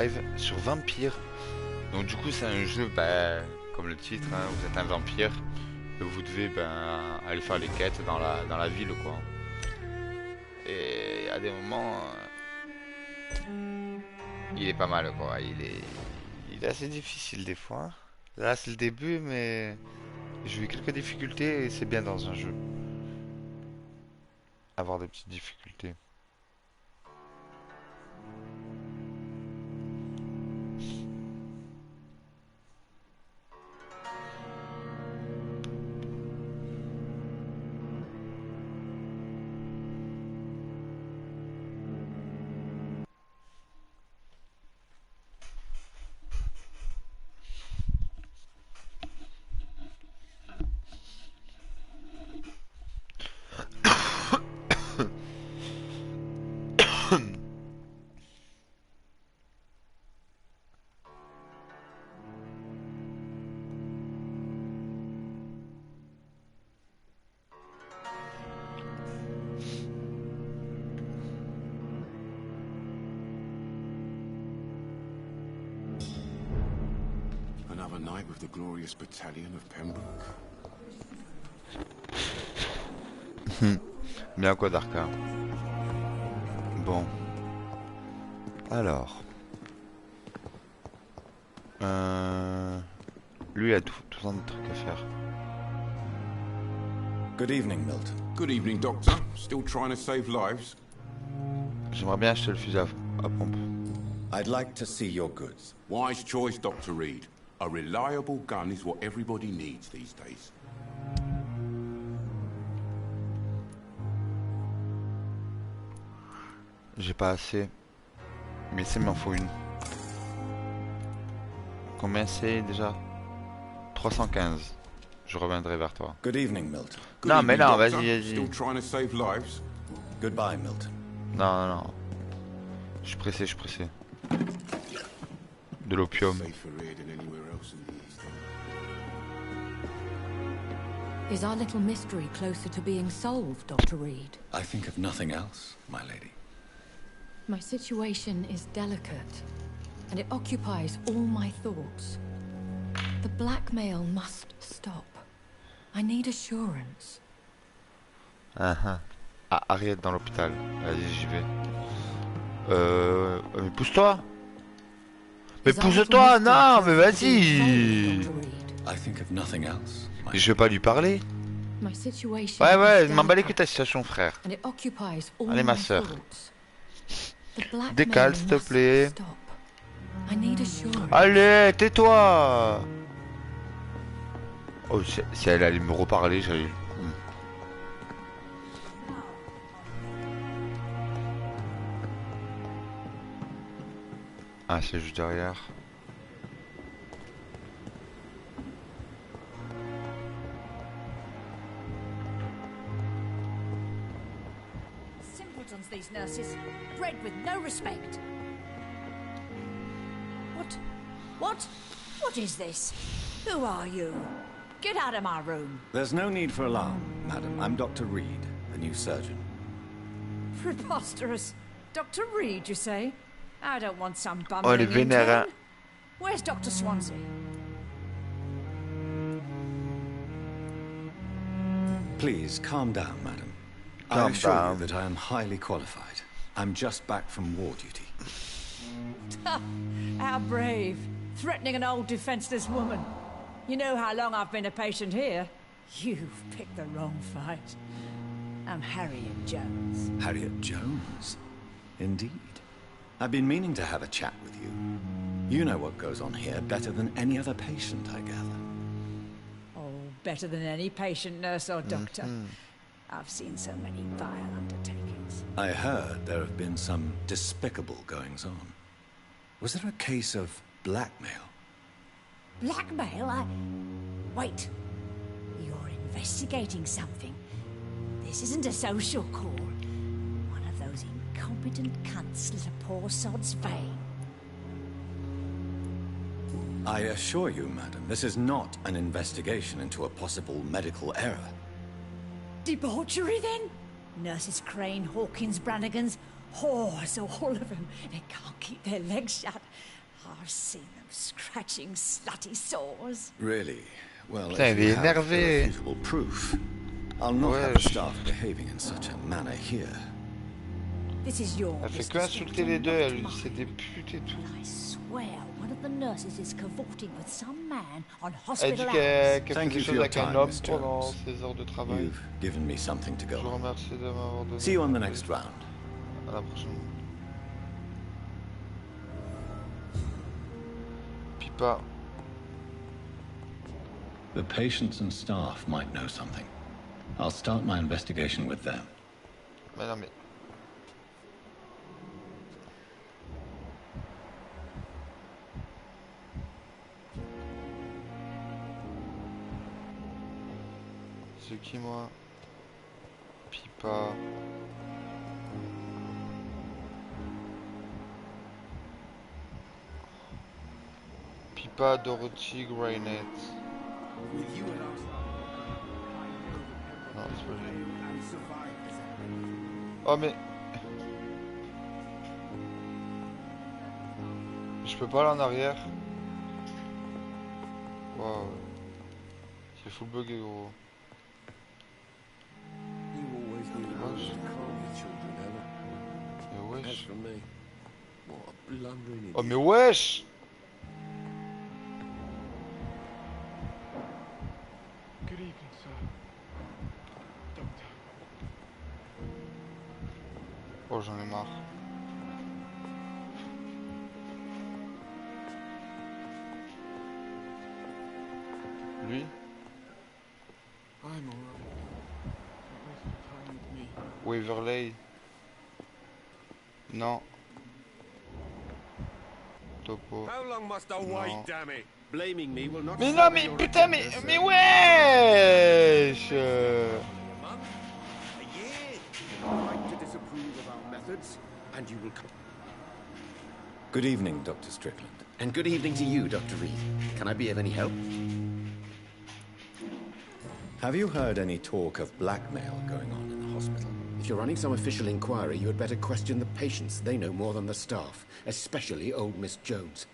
live sur Vampyr. Donc du coup c'est un jeu, comme le titre, hein, vous êtes un vampire et vous devez aller faire les quêtes dans la ville quoi. Et à des moments, il est pas mal quoi, il est assez difficile des fois. Là c'est le début mais j'ai eu quelques difficultés et c'est bien dans un jeu. Avoir des petites difficultés. Another night with the glorious battalion of Pembroke. Bien quoi Darka. Bon. Alors. Lui a tout un truc à faire. Good evening, Milton. Good evening, Doctor. Still trying to save lives? J'aimerais bien acheter le fusil à pompe. I'd like to see your goods. Wise choice, Dr. Reed. A reliable gun is what everybody needs these days. J'ai pas assez. Mais il m'en faut une. Combien c'est déjà? 315. Je reviendrai vers toi. Good evening, Milton. Good non mais evening, non, Doctor. vas-y. Still trying to save lives? Goodbye, Milton. Non. Je suis pressé. De l'opium. Safer here than anywhere else in the East. Is our little mystery closer to being solved, Dr. Reed? I think of nothing else, my lady. My situation is delicate, and it occupies all my thoughts. The blackmail must stop. I need assurance. Ah, Harriet dans l'hôpital. Vas-y, j'y vais. Mais pousse-toi. Mais pousse-toi, non, mais vas-y. I think of nothing else. Je vais pas lui parler. Ouais, m'en bats les couilles ta situation, frère. Allez, ma soeur. Décale, s'il te plaît. Allez, tais-toi. Oh, si elle allait me reparler, j'allais... Ah, c'est juste derrière. Simpletons, these nurses. Bred with no respect. What is this? Who are you? Get out of my room. There's no need for alarm, madam. I'm Dr. Reed, the new surgeon. Preposterous. Dr. Reed, you say? I don't want some bum. Oh, les vénères. Where's Dr. Swansea? Please, calm down, madam. I assure you that I am highly qualified. I'm just back from war duty. How brave. Threatening an old defenseless woman. You know how long I've been a patient here? You've picked the wrong fight. I'm Harriet Jones. Harriet Jones? Indeed. I've been meaning to have a chat with you. You know what goes on here better than any other patient, I gather. Oh, better than any patient, nurse or doctor. I've seen so many vile undertakings. I heard there have been some despicable goings-on. Was there a case of blackmail? Blackmail? Wait. You're investigating something. This isn't a social call. One of those incompetent cunts slit a poor sod's vein. I assure you, madam, this is not an investigation into a possible medical error. Debauchery, then? Nurses Crane, Hawkins, Brannigans, Whores, all of them. They can't keep their legs shut. I've seen them scratching slutty sores. Really? Well, Putain, if il you est have énervé. irrefutable proof, I'll not have the staff behaving in such a manner here. This is your Elle fait que business, insulter les deux, elle lui dit c'est des putes et tout. I swear one of the nurses is cavorting with some man on Elle dit hospital hours. qu'elle fait Thank des you for choses your avec un time, homme Miss pendant Jones. ses heures de travail. You've given me something to Je go vous on. remercie de m'avoir donné. See you on the next round. À la prochaine. Pipa. The patients and staff might know something. I'll start my investigation with them. Mais non mais. C'est qui moi? Pipa. Pipa, Dorothy, Graynet. Non, c'est pas lui. Oh mais... Je peux pas aller en arrière. Waouh. C'est full bugué gros. Wesh. Mais wesh. Oh mais wesh. Good evening, sir. Doctor. Oh j'en ai marre. Lui? I'm alright. Don't waste your time with me. Waverley? Non. Topo. How long must I No. wait, damn it? Blaming me will not. Mais non mais putain mais wesh. A year. Right to disapprove of our methods, and you will come. Good evening, Dr. Strickland. And good evening to you, Dr. Reed. Can I be of any help? Have you heard any talk of blackmail going on in the hospital? If you're running some official inquiry, you had better question the patients. They know more than the staff, especially old Miss Jones.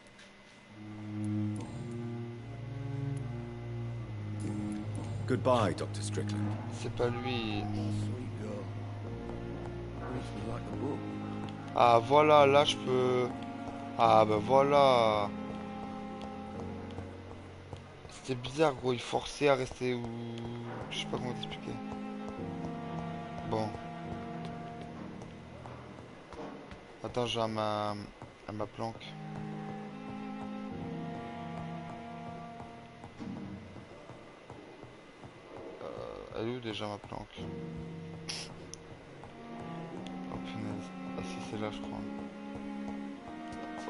Goodbye, Dr. Strickland. C'est pas lui. Sweet girl. Reads me like a book. Ah voilà, là je peux... Ah bah voilà. C'était bizarre gros, il forçait à rester où... Je sais pas comment t'expliquer. Bon. Attends, j'ai à ma planque. Elle est où déjà ma planque? Oh punaise. Ah si c'est là je crois.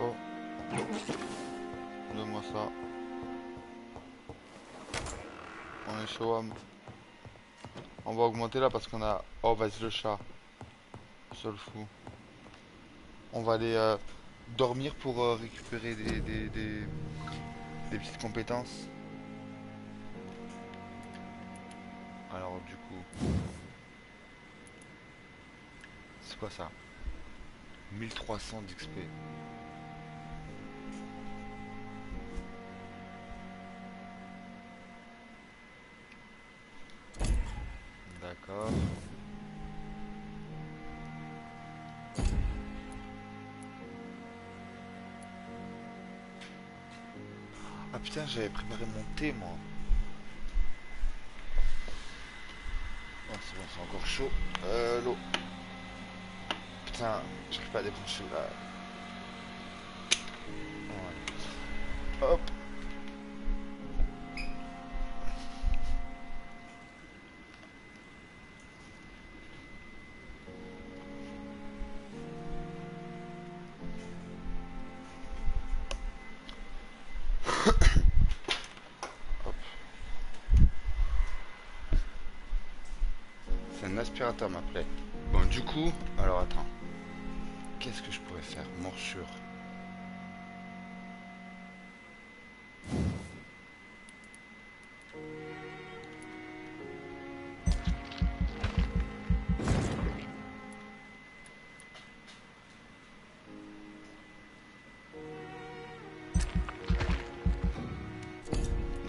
Oh. Donne-moi ça. On est chaud homme. On va augmenter là parce qu'on a... Oh vas-y le chat. Seul fou. On va aller dormir pour récupérer des petites compétences. Alors du coup... C'est quoi ça? 1300 d'XP. D'accord. Ah putain, j'avais préparé mon thé moi. Oh, c'est bon, c'est encore chaud. L'eau. Putain, j'arrive pas à débrancher là. Ouais. Hop. C'est un aspirateur m'appelait. Bon du coup, alors attends. Qu'est-ce que je pourrais faire? Morsure.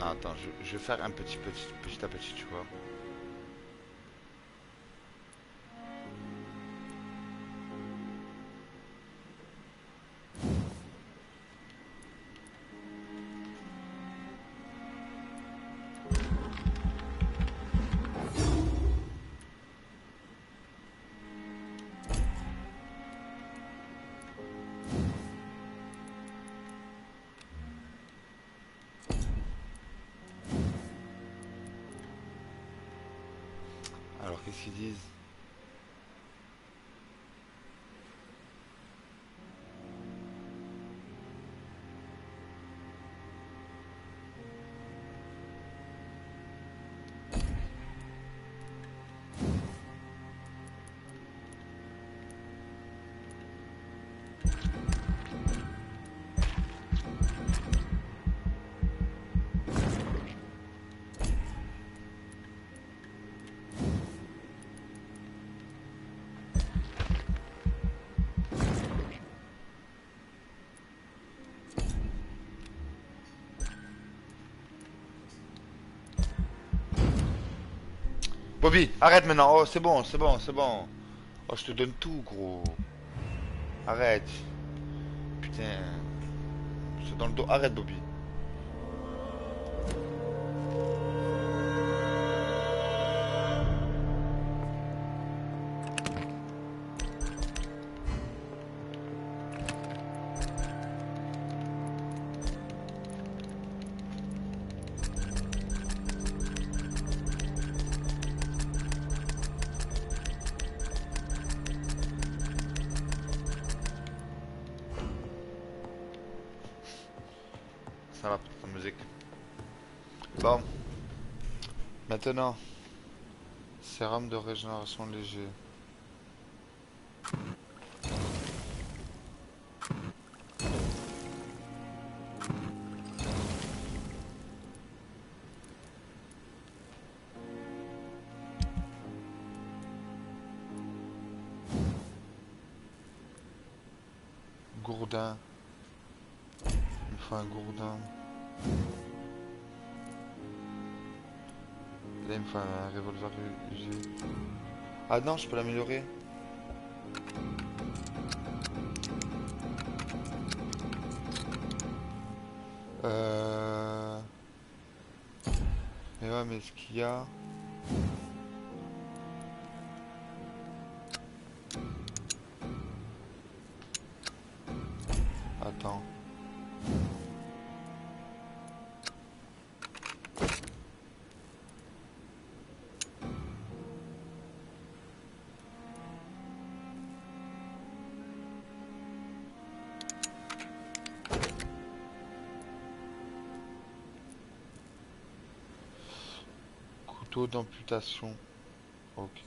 Attends, je vais faire un petit à petit, tu vois. Alors qu'est-ce qu'ils disent? Bobby, arrête maintenant. Oh, c'est bon, c'est bon, c'est bon. Oh, je te donne tout, gros. Arrête. Putain. C'est dans le dos. Arrête, Bobby. Ça va, petite musique. Bon. Maintenant. Sérum de régénération léger. Gourdin. Il me faut un gourdin. Là il me faut un revolver UG. Ah non, je peux l'améliorer. Mais ouais, mais ce qu'il y a... Attends. Couteau d'amputation. Ok.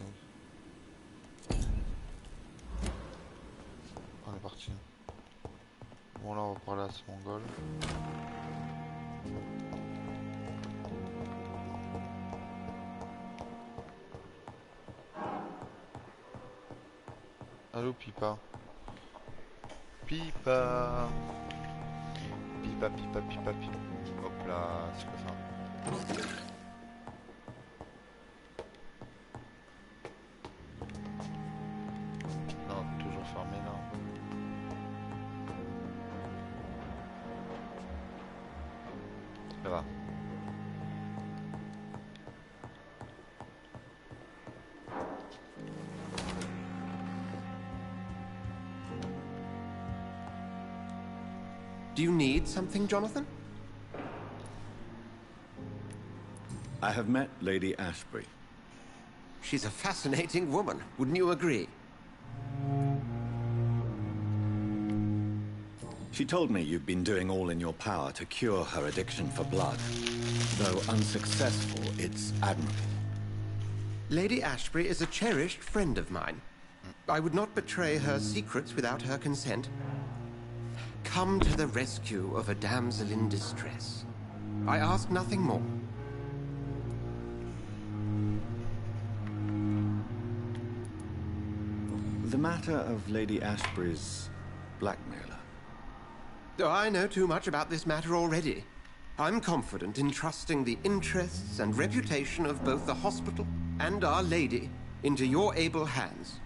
On est parti. Bon là on va parler à ce mongol. Allô Pipa. Pipa. Pipa pipa pipa pipa. Hop là, c'est quoi ça? Non, toujours fermé là. Ça va. Do you need something, Jonathan? I have met Lady Ashbury. She's a fascinating woman, wouldn't you agree? She told me you've been doing all in your power to cure her addiction for blood. Though unsuccessful, it's admirable. Lady Ashbury is a cherished friend of mine. I would not betray her secrets without her consent. Come to the rescue of a damsel in distress. I ask nothing more. The matter of Lady Ashbury's blackmailer. Oh, I know too much about this matter already. I'm confident in trusting the interests and reputation of both the hospital and Our Lady into your able hands.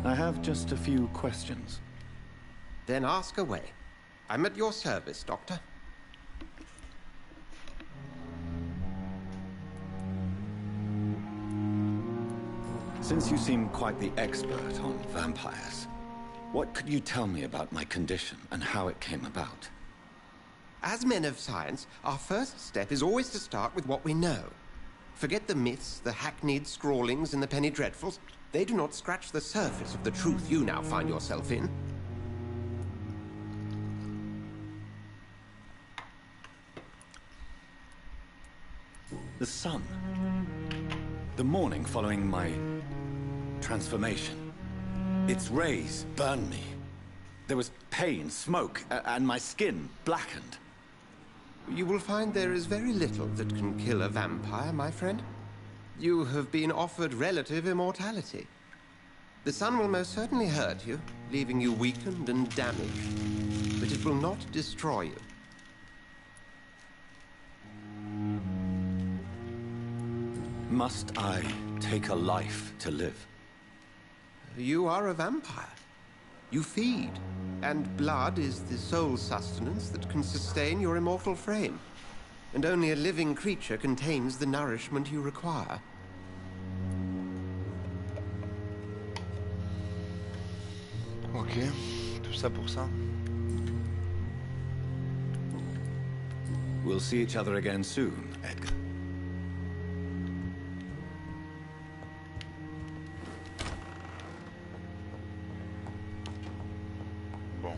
I have just a few questions. Then ask away. I'm at your service, Doctor. Since you seem quite the expert on vampires, what could you tell me about my condition and how it came about? As men of science, our first step is always to start with what we know. Forget the myths, the hackneyed scrawlings in the penny dreadfuls. They do not scratch the surface of the truth you now find yourself in. The sun. The morning following my transformation. Its rays burned me. There was pain, smoke, and my skin blackened. You will find there is very little that can kill a vampire, my friend. You have been offered relative immortality. The sun will most certainly hurt you, leaving you weakened and damaged, but it will not destroy you. Must I take a life to live? You are a vampire. You feed, and blood is the sole sustenance that can sustain your immortal frame. And only a living creature contains the nourishment you require. Ok, tout ça pour ça. We'll see each other again soon, Edgar. Bon.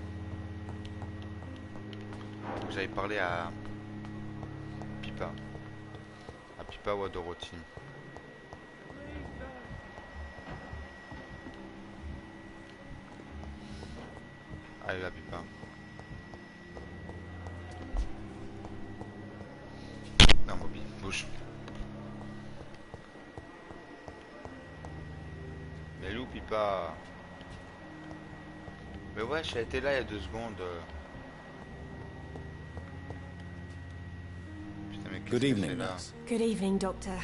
J'avais parlé à Pipa. À Pipa ou à Dorothy. Allez la Pipa. Non Bobby, bouge. Mais où Pipa? Mais ouais, j'ai été là il y a 2 secondes. Putain, mais Good qu'est-ce que evening, c'est là? nurse. Good evening, Doctor.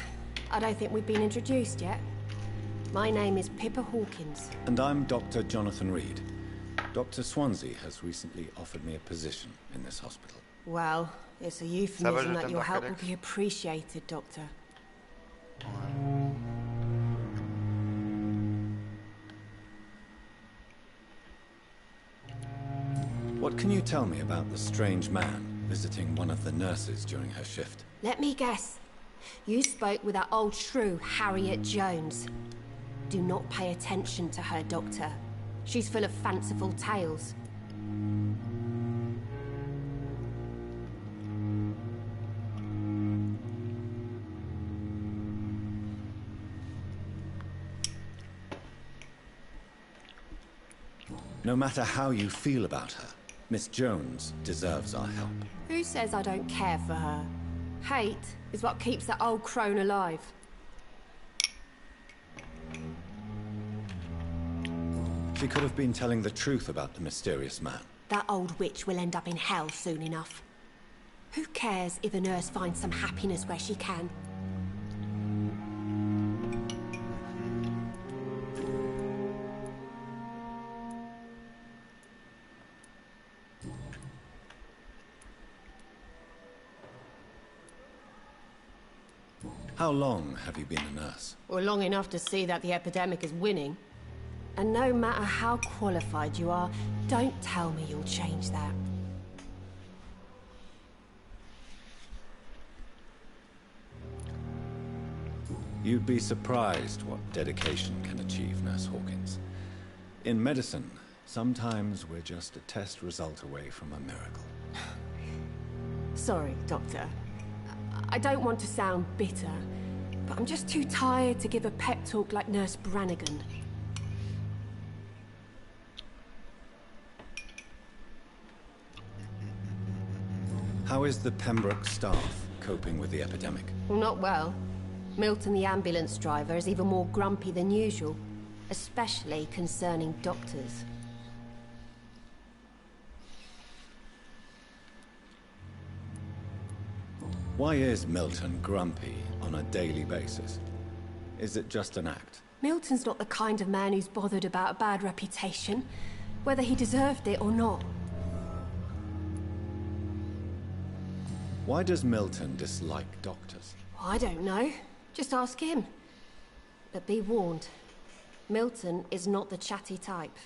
I don't think we've been introduced yet. My name is Pippa Hawkins. And I'm Dr. Jonathan Reed. Dr. Swansea has recently offered me a position in this hospital. Well, it's a euphemism that your help will be appreciated, Doctor. What can you tell me about the strange man visiting one of the nurses during her shift? Let me guess. You spoke with that old shrew, Harriet Jones. Do not pay attention to her, Doctor. She's full of fanciful tales. No matter how you feel about her, Miss Jones deserves our help. Who says I don't care for her? Hate is what keeps that old crone alive. She could have been telling the truth about the mysterious man. That old witch will end up in hell soon enough. Who cares if a nurse finds some happiness where she can? How long have you been a nurse? Well, long enough to see that the epidemic is winning. And no matter how qualified you are, don't tell me you'll change that. You'd be surprised what dedication can achieve, Nurse Hawkins. In medicine, sometimes we're just a test result away from a miracle. Sorry, Doctor. I don't want to sound bitter, but I'm just too tired to give a pep talk like Nurse Brannigan. How is the Pembroke staff coping with the epidemic? Well, not well. Milton, the ambulance driver, is even more grumpy than usual, especially concerning doctors. Why is Milton grumpy on a daily basis? Is it just an act? Milton's not the kind of man who's bothered about a bad reputation, whether he deserved it or not. Why does Milton dislike doctors? I don't know. Just ask him. But be warned, Milton is not the chatty type.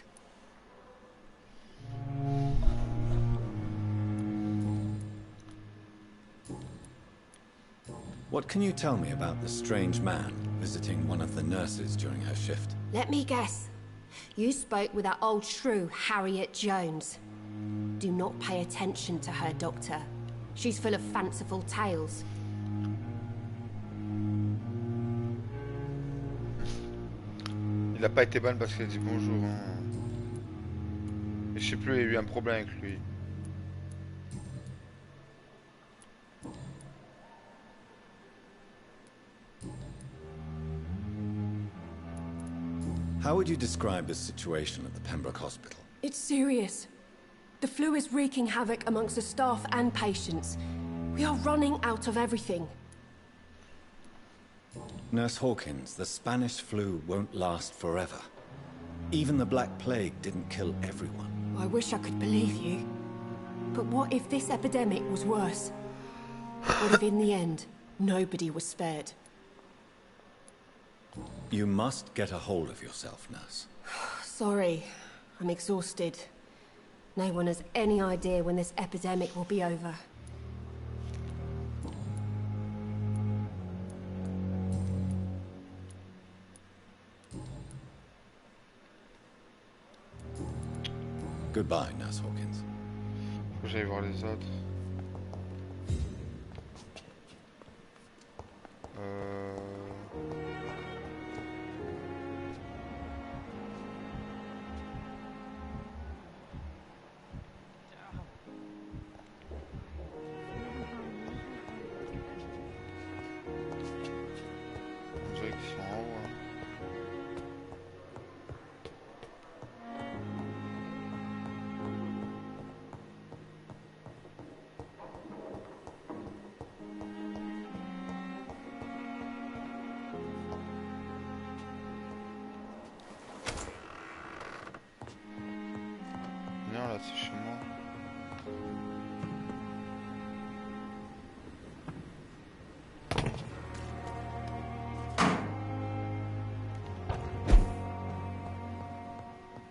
What can you tell me about the strange man visiting one of the nurses during her shift? Let me guess. You spoke with that old shrew, Harriet Jones. Do not pay attention to her, Doctor. She's full of fanciful tales. Il a pas été ban parce qu'il a dit bonjour. Hein. Et je sais plus, il y a eu un problème avec lui. How would you describe the situation at the Pembroke Hospital? It's serious. The flu is wreaking havoc amongst the staff and patients. We are running out of everything. Nurse Hawkins, the Spanish flu won't last forever. Even the Black Plague didn't kill everyone. I wish I could believe you. But what if this epidemic was worse? What if in the end, nobody was spared? You must get a hold of yourself, nurse. Sorry, I'm exhausted. No one has any idea when this epidemic will be over. Goodbye, Nurse Hawkins. Faut que j'aille voir les autres. On dirait qu'ils sont en haut. Hein. Non, là, c'est chez moi.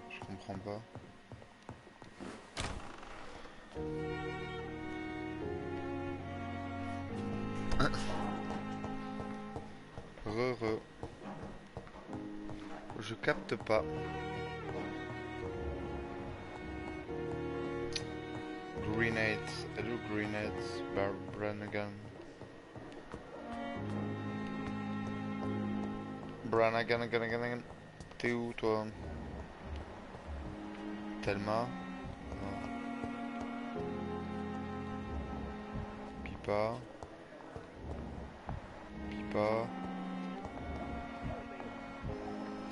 Je comprends pas. Je capte pas. Grenades. Hello grenades. Brannigan. Brannigan. T'es où toi? Thelma. Non. Pipa.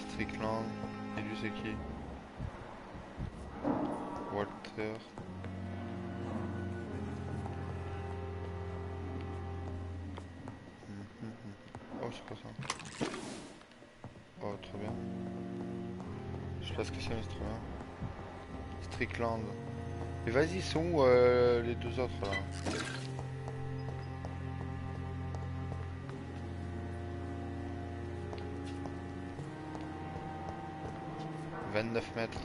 Strickland. Et lui c'est qui? Walter. Oh c'est pas ça. Oh trop bien. Je sais pas ce que c'est mais c'est trop bien. Strickland. Mais vas-y, ils sont où les deux autres là? « 29 mètres. »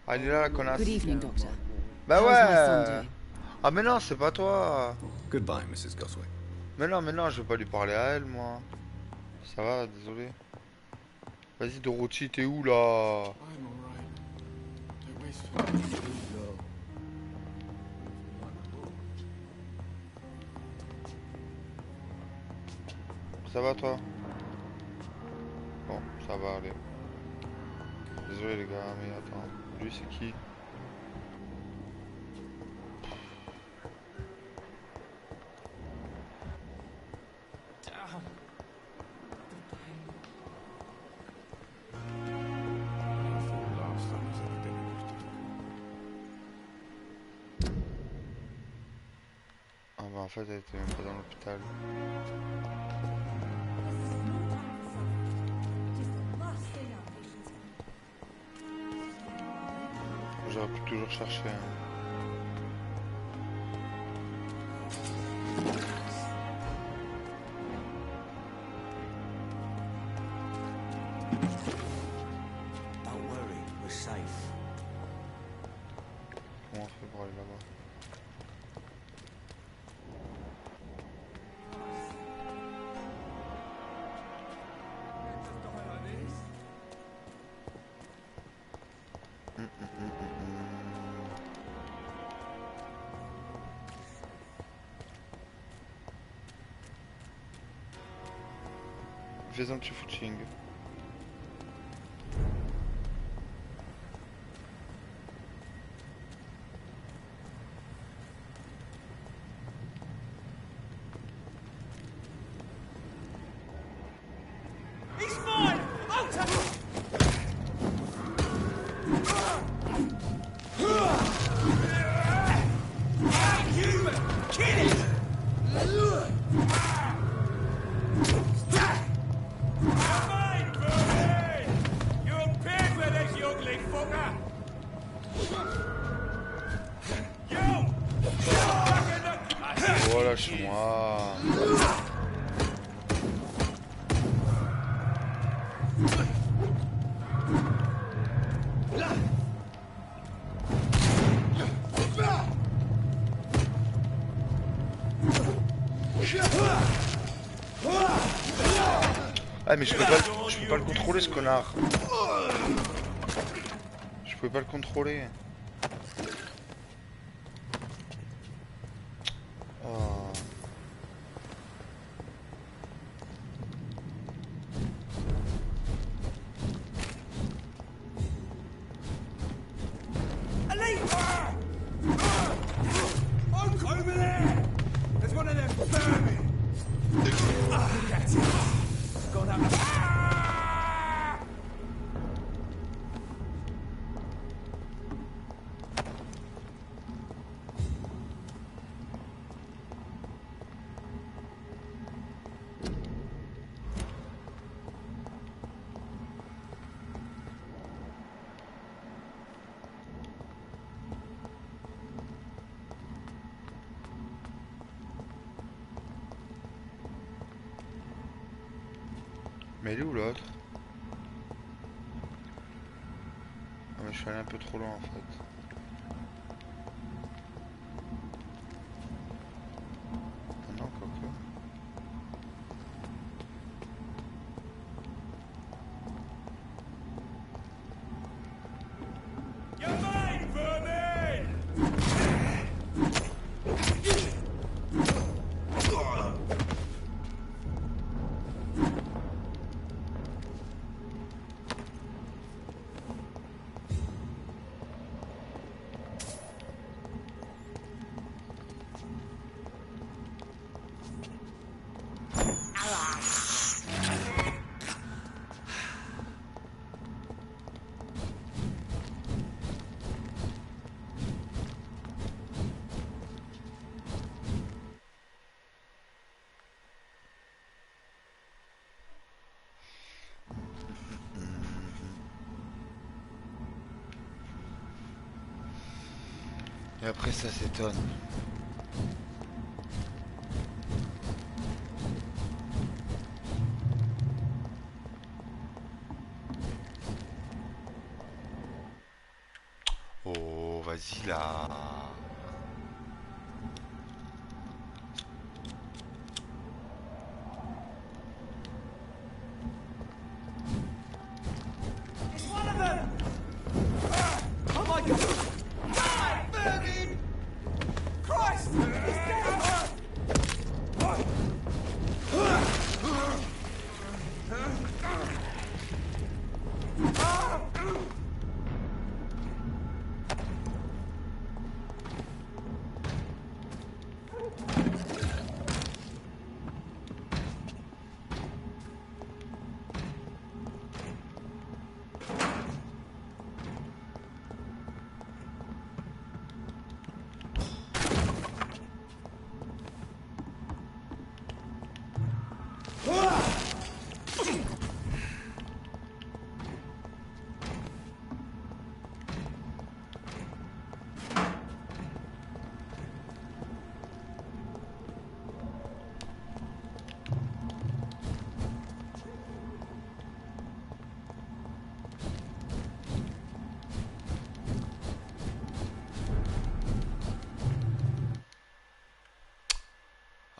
Ah, il est là, la connasse. Good evening, Doctor. Bah How's my son ouais. doing? Ah mais non, c'est pas toi. Goodbye, Mrs. Goswick. Mais non, je veux pas lui parler à elle, moi. Ça va, désolé. Vas-y, Dorothy, t'es où, là? I'm alright. Don't waste time. Ça va, toi? Bon, ça va aller. Désolé, les gars, mais attends. Lui, c'est qui? en fait, elle était même pas dans l'hôpital. J'aurais pu toujours chercher. Hein. Comment on fait pour aller là-bas? Fais un petit footing. Voilà, chez moi. Ah mais je peux pas le contrôler ce connard. Je peux pas le contrôler. Oh. Mais elle est où l'autre? Ah mais je suis allé un peu trop loin en fait. Ah non, quoi que. Et après ça s'étonne. Oh, vas-y là.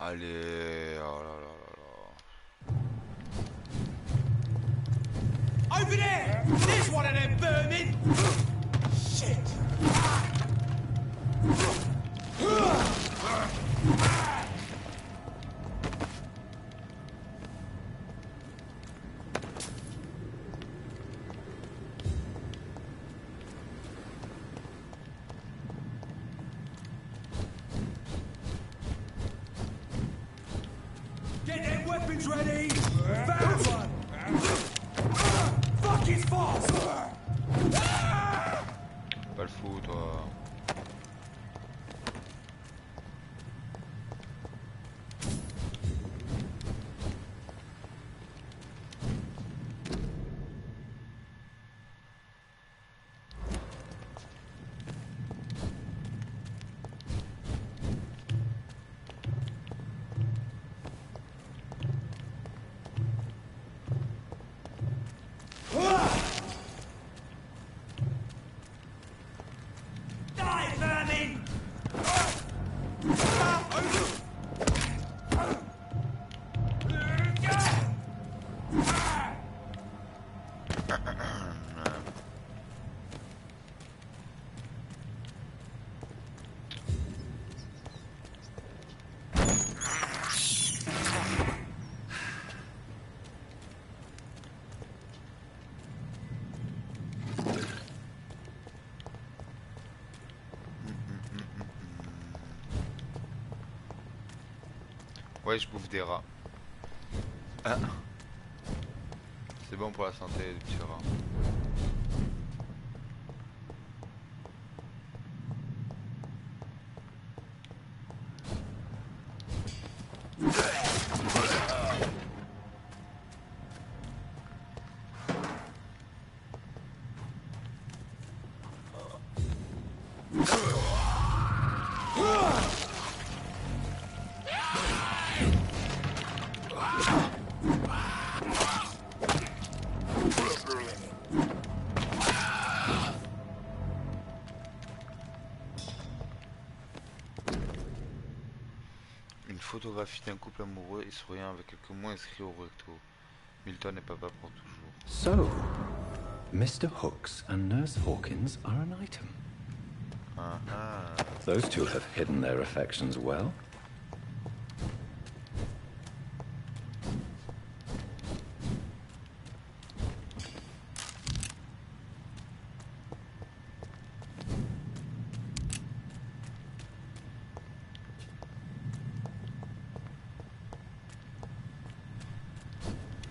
Allez, oh là là là là. Over there! There's one of them vermin! Shit! Get them weapons ready! Found one! Fuck his fast! Pas le fou, toi. Ouais, je bouffe des rats. Ah. C'est bon pour la santé, les petits rats. Photographie d'un couple amoureux et souriant avec quelques mots inscrits au recto. Milton et papa pour toujours. So, Mr. Hooks and Nurse Hawkins are an item. Those two have hidden their affections well.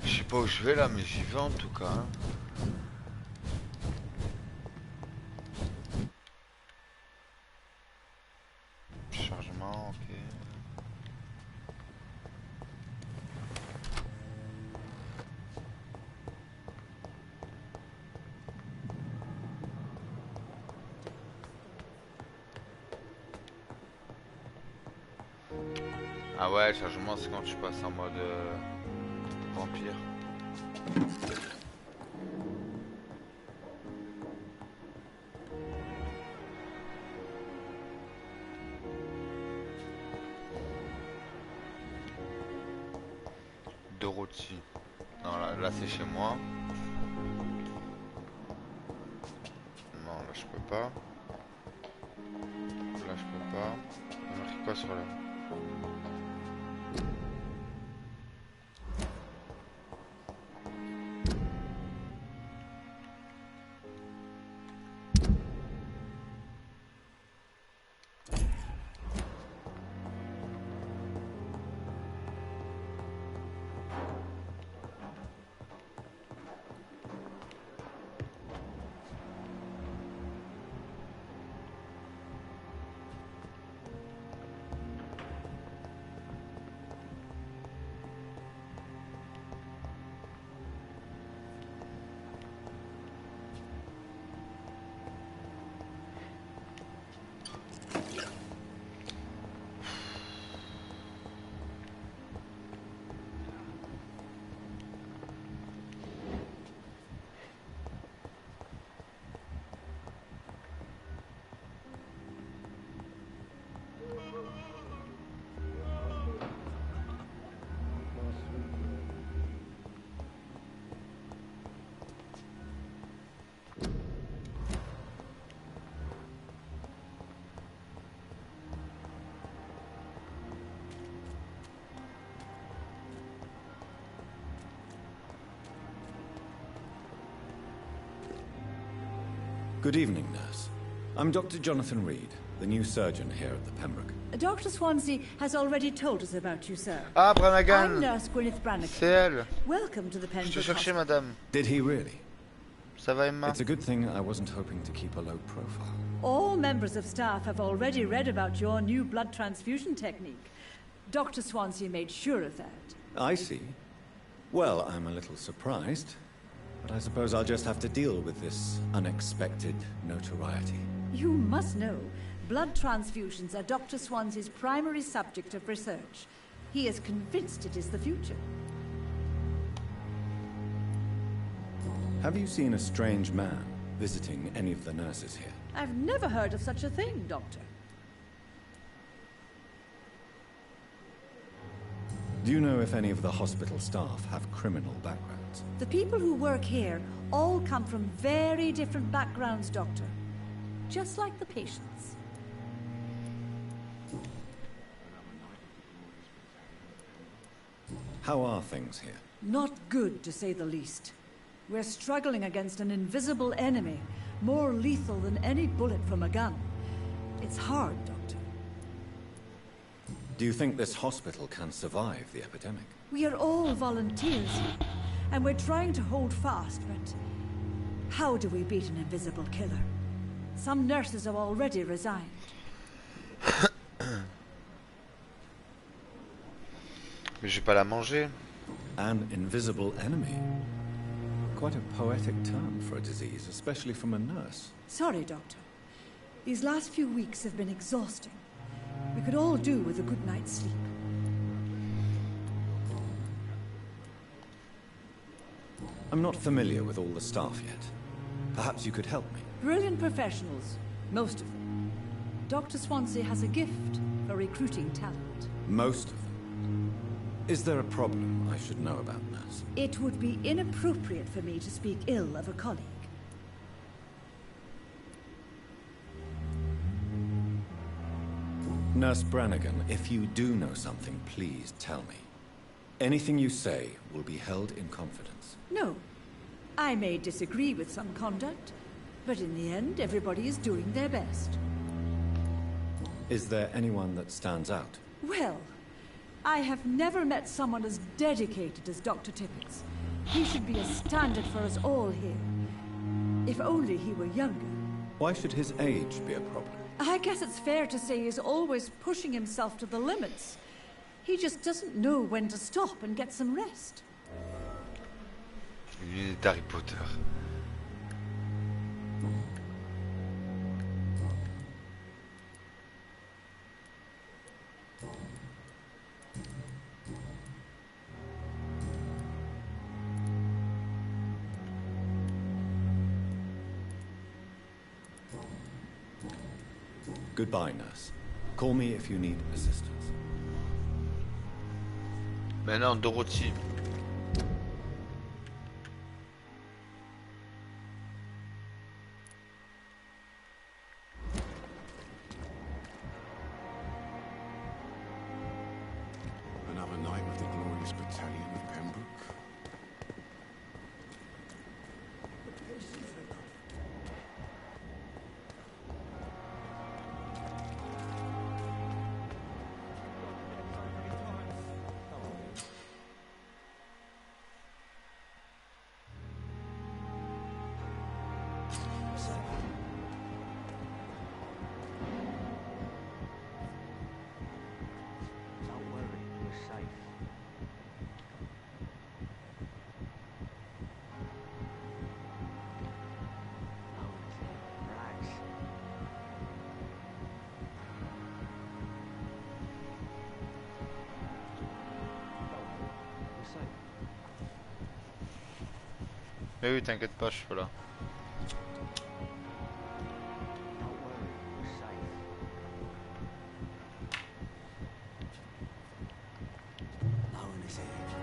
Je sais pas où je vais là, mais j'y vais en tout cas. Hein. Chargement, ok. Ah ouais, le chargement c'est quand tu passes en mode vampire. Deux rôtis. Non, là c'est chez moi. Non, là je peux pas. Là je peux pas. Il y a marqué quoi sur là? Good evening, nurse. I'm Dr. Jonathan Reed, the new surgeon here at the Pembroke. Dr. Swansea has already told us about you, sir. Ah, I'm Brannigan. Nurse Gwyneth Brannigan. C'est elle. Welcome to the Je Pembroke te cherchais, Hospital. madame. Did he really? Ça va, Emma? It's a good thing I wasn't hoping to keep a low profile. All members of staff have already read about your new blood transfusion technique. Dr. Swansea made sure of that. I see. Well, I'm a little surprised, but I suppose I'll just have to deal with this unexpected notoriety. You must know, blood transfusions are Dr. Swansea's primary subject of research. He is convinced it is the future. Have you seen a strange man visiting any of the nurses here? I've never heard of such a thing, Doctor. Do you know if any of the hospital staff have criminal backgrounds? The people who work here all come from very different backgrounds, Doctor. Just like the patients. How are things here? Not good, to say the least. We're struggling against an invisible enemy, more lethal than any bullet from a gun. It's hard, Doctor. Do you think this hospital can survive the epidemic? We are all volunteers here, and we're trying to hold fast, but how do we beat an invisible killer? Some nurses have already resigned. Mais je vais pas la manger. An invisible enemy? Quite a poetic term for a disease, especially from a nurse. Sorry, Doctor. These last few weeks have been exhausting. We could all do with a good night's sleep. I'm not familiar with all the staff yet. Perhaps you could help me. Brilliant professionals, most of them. Dr. Swansea has a gift for recruiting talent. Most of them? Is there a problem I should know about, nurse? It would be inappropriate for me to speak ill of a colleague. Nurse Brannigan, if you do know something, please tell me. Anything you say will be held in confidence. No. I may disagree with some conduct, but in the end, everybody is doing their best. Is there anyone that stands out? Well, I have never met someone as dedicated as Dr. Tippett. He should be a standard for us all here. If only he were younger. Why should his age be a problem? I guess it's fair to say he's always pushing himself to the limits. He just doesn't know when to stop and get some rest. Lui d'Harry Potter. Goodbye, nurse. Call me if you need assistance. Mais non, Dorothy. Another night with the glorious battalion of Pembroke. Mais oui, t'inquiète pas, je suis pas là.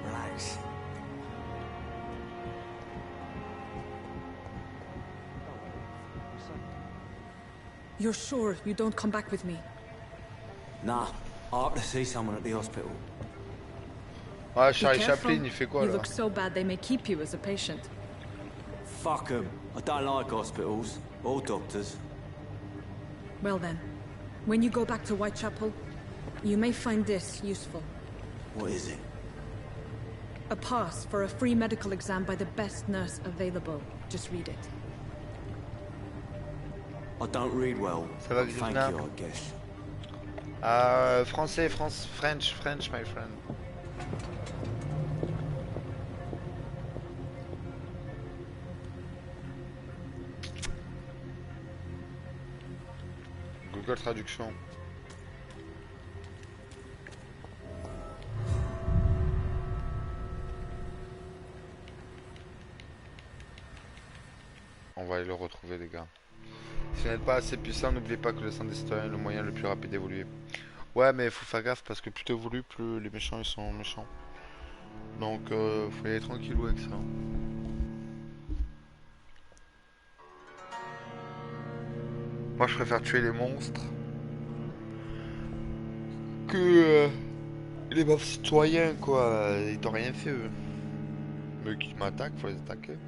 Relax. You're sure you don't come back with me? Nah, I have to see someone at the hospital. Ouais, Be Charlie careful. Chaplin, il fait quoi You là? look so bad they may keep you as a patient. Fuck 'em. I don't like hospitals. All doctors. Well then, when you go back to Whitechapel, you may find this useful. What is it? A pass for a free medical exam by the best nurse available. Just read it. I don't read well. Ça va, Thank Grishna? you, I guess. Français, French, my friend. Google Traduction. On va aller le retrouver, les gars. Si vous n'êtes pas assez puissant, n'oubliez pas que le sang des citoyens est le moyen le plus rapide d'évoluer. Ouais, mais faut faire gaffe parce que plus t'évolues, plus les méchants ils sont méchants. Donc faut y aller tranquillou avec ça. Moi je préfère tuer les monstres que les pauvres citoyens quoi. Ils t'ont rien fait eux. Mais qui m'attaquent, faut les attaquer.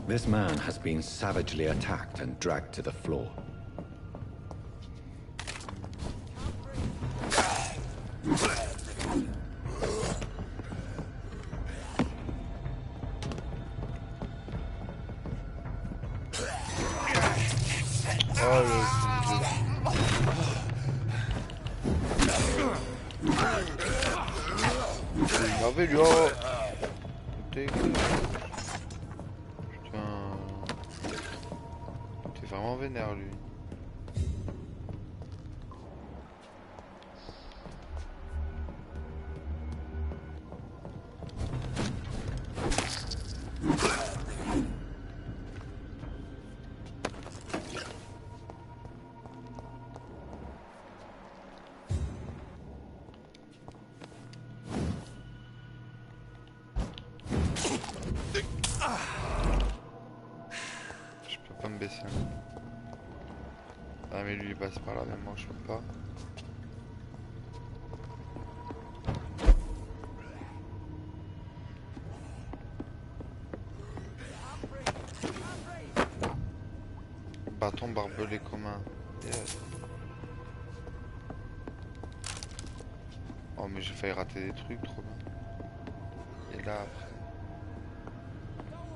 This man has been savagely attacked and dragged to the floor. Ah mais lui il passe par là, même moi je peux pas. Bâton barbelé commun. Yes. Oh mais j'ai failli rater des trucs trop bien. Et là après.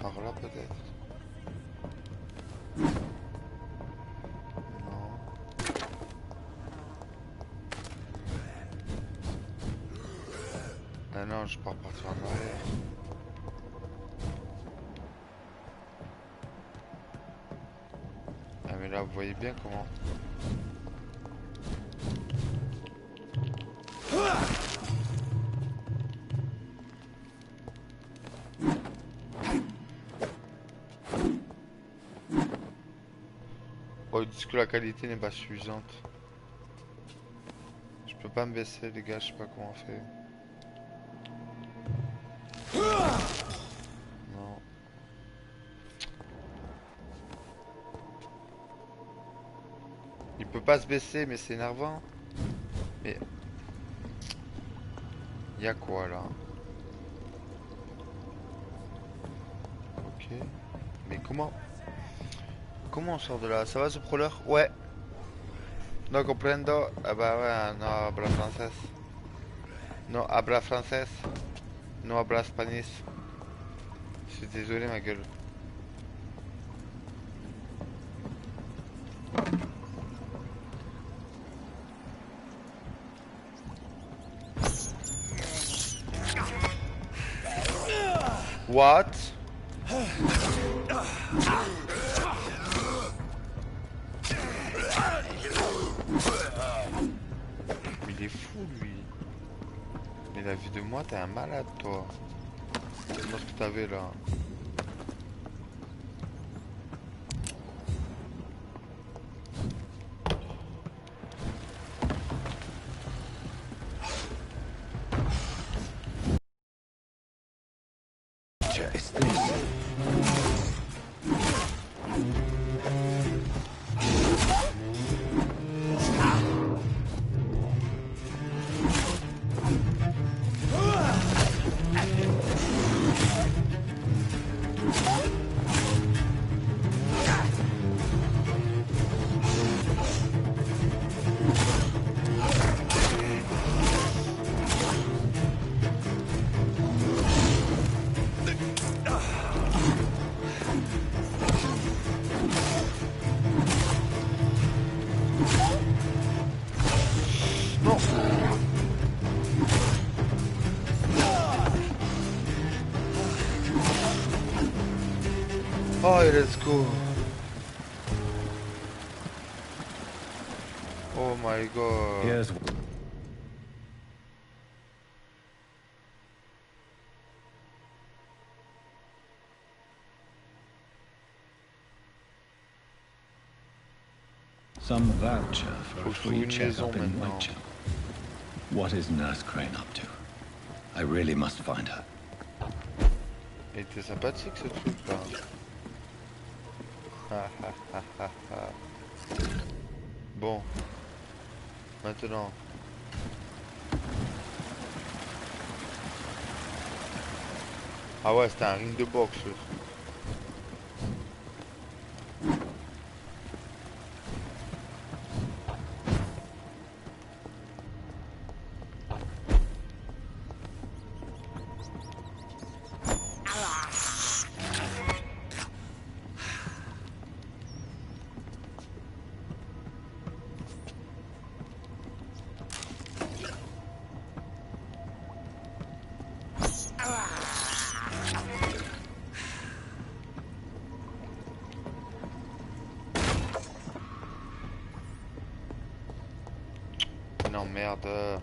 Par là peut-être. Ah non, je peux repartir en arrière. Ah mais là, vous voyez bien comment... Oh, ils disent que la qualité n'est pas suffisante. Je peux pas me baisser, les gars, je sais pas comment on fait. Non. Il peut pas se baisser, mais c'est énervant. Mais... y a quoi, là? Ok. Mais comment... Comment on sort de là? Ça va ce prowler? Ouais. No comprendo. Ah bah ouais, no habla francés. No habla francés. No habla spanish. Je suis désolé ma gueule. What? Il est fou lui. Mais la vie de moi, t'es un malade toi. C'est ce que t'avais là. Oh, let's go. Oh my god. Here's some voucher for a free checkup in Whitechapel. What is Nurse Crane up to? I really must find her. Il était sympathique ce truc là. Bon. Maintenant. Ah ouais, c'était un ring de boxe. Non merde.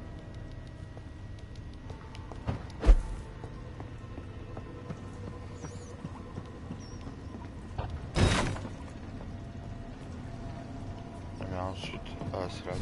Mais ensuite, ah c'est là-bas.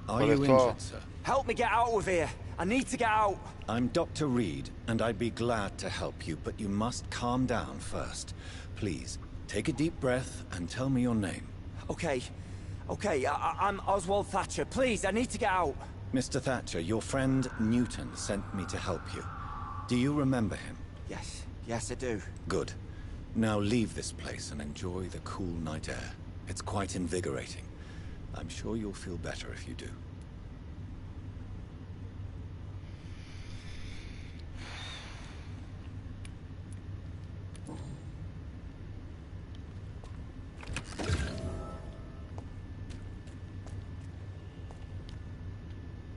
Are you injured, sir? Help me get out of here. I need to get out. I'm Dr. Reed, and I'd be glad to help you, but you must calm down first. Please, take a deep breath and tell me your name. Okay. I'm Oswald Thatcher. Please, I need to get out. Mr. Thatcher, your friend Newton sent me to help you. Do you remember him? Yes, I do. Good. Now leave this place and enjoy the cool night air. It's quite invigorating. I'm sure you'll feel better if you do.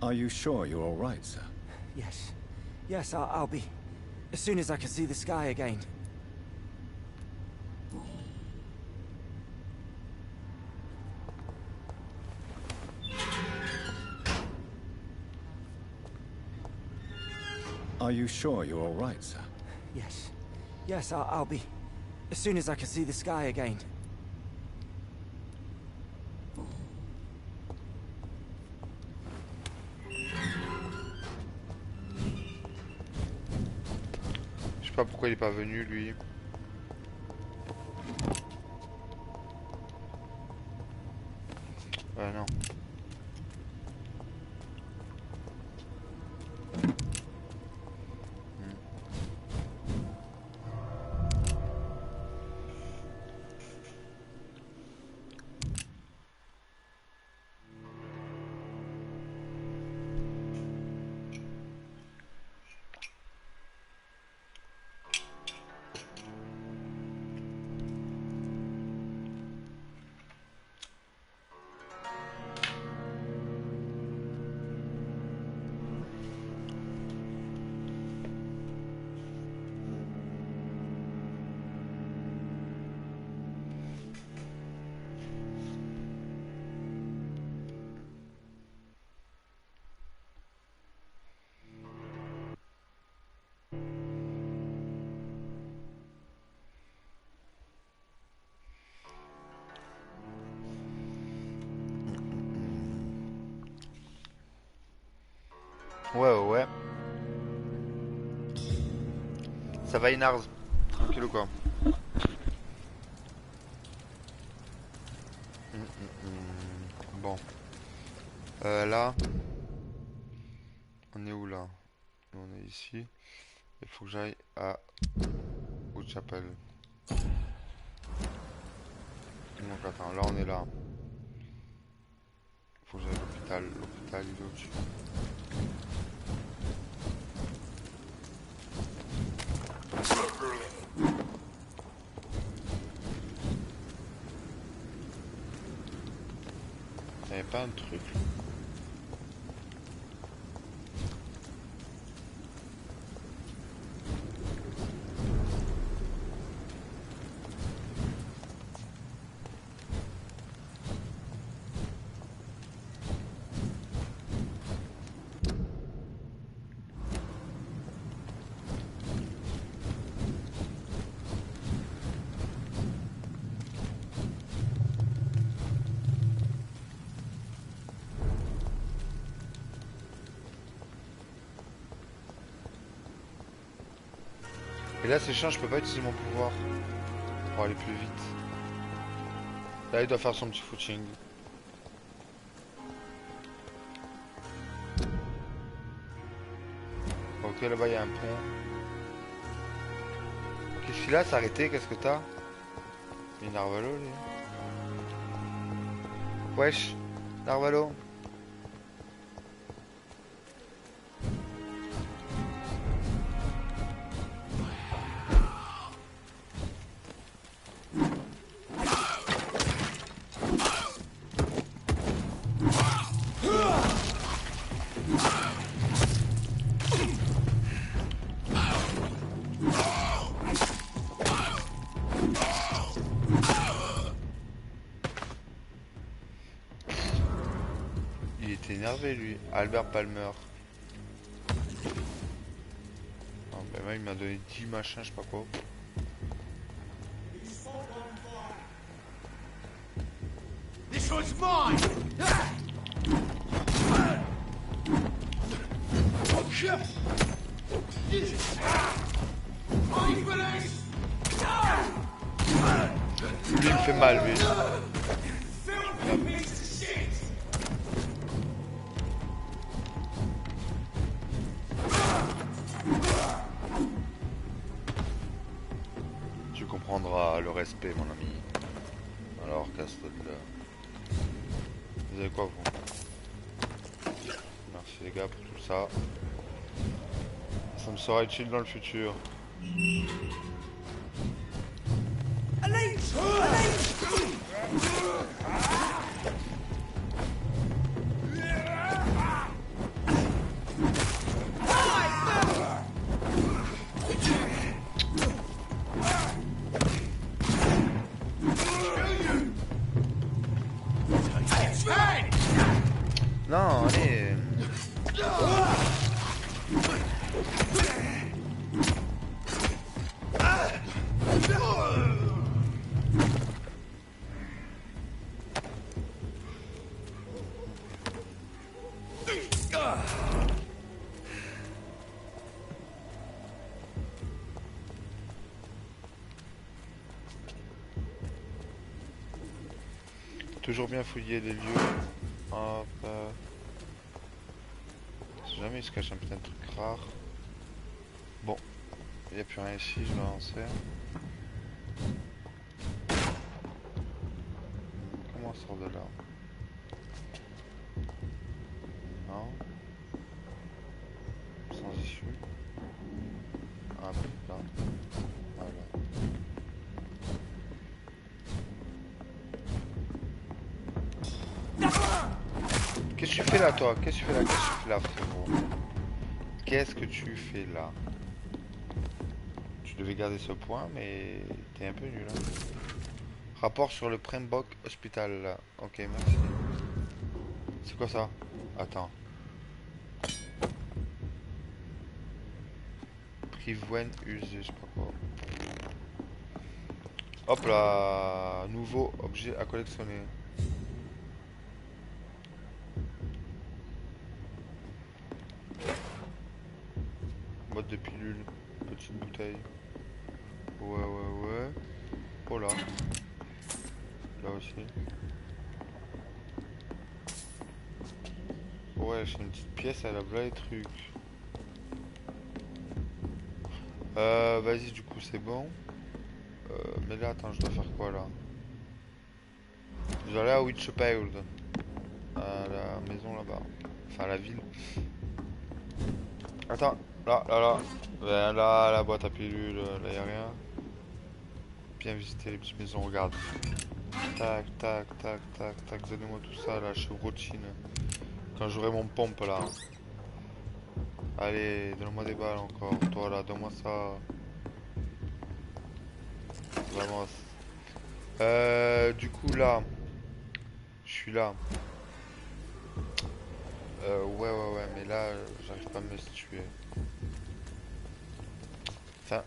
Are you sure you're all right, sir? Yes, I'll be. As soon as I can see the sky again. Are you sure you're all right, sir? Yes, I'll be. As soon as I can see the sky again. Je sais pas pourquoi il est pas venu lui. Non. Ouais. Ça va Inars, tranquille ou quoi? Bon. Là. On est où là? On est ici. Il faut que j'aille à Whitechapel. Donc attends, là on est là. Faut que j'aille à l'hôpital. L'hôpital il est au-dessus. Y'avait pas un truc là? Et là c'est chiant, je peux pas utiliser mon pouvoir pour aller plus vite. Là il doit faire son petit footing. Ok, là-bas il y a un pont. Qu'est-ce qu'il a? C'est arrêté? Qu'est-ce que t'as? Il y a une arvalo lui. Wesh, l'arvalo. Énervé lui, Albert Palmer. Non, ben moi il m'a donné 10 machins, je sais pas quoi. This one's mine. Lui il me fait mal lui. Le respect mon ami. Alors casse-toi de là. Vous avez quoi vous? Merci les gars pour tout ça. Ça me sera utile dans le futur. Non, allez. Toujours bien fouiller les lieux. Hop. Si jamais il se cache un putain de truc rare. Bon. Il n'y a plus rien ici, je vais avancer. Comment on sort de là? Non. Sans issue. Ah, là. Voilà. Qu'est-ce que tu fais là, toi? Qu'est-ce que tu fais là? Qu'est-ce que tu fais là, frérot? Qu'est-ce que tu fais là? Tu devais garder ce point, mais t'es un peu nul. Hein. Rapport sur le Prembok Hospital. Là. Ok, merci. C'est quoi ça? Attends. Privoine usé, je sais pas quoi. Hop là. Nouveau objet à collectionner. Boîte de pilules, petite bouteille. Ouais. Oh là. Là aussi. Ouais, j'ai une petite pièce, elle a plein de trucs. Vas-y, du coup, c'est bon. Mais là, attends, je dois faire quoi là? Je vais aller à Witchfield. À la maison là-bas. Enfin, à la ville. Attends, là. Là, la boîte à pilules, là y'a rien. Bien visiter les petites maisons, regarde. Tac, donnez-moi tout ça là, chevrotine. Quand j'aurai mon pompe là. Allez, donne-moi des balles encore. Toi là, donne-moi ça. Vamos. Du coup là. Je suis là. Ouais, mais là, j'arrive pas à me situer. Enfin.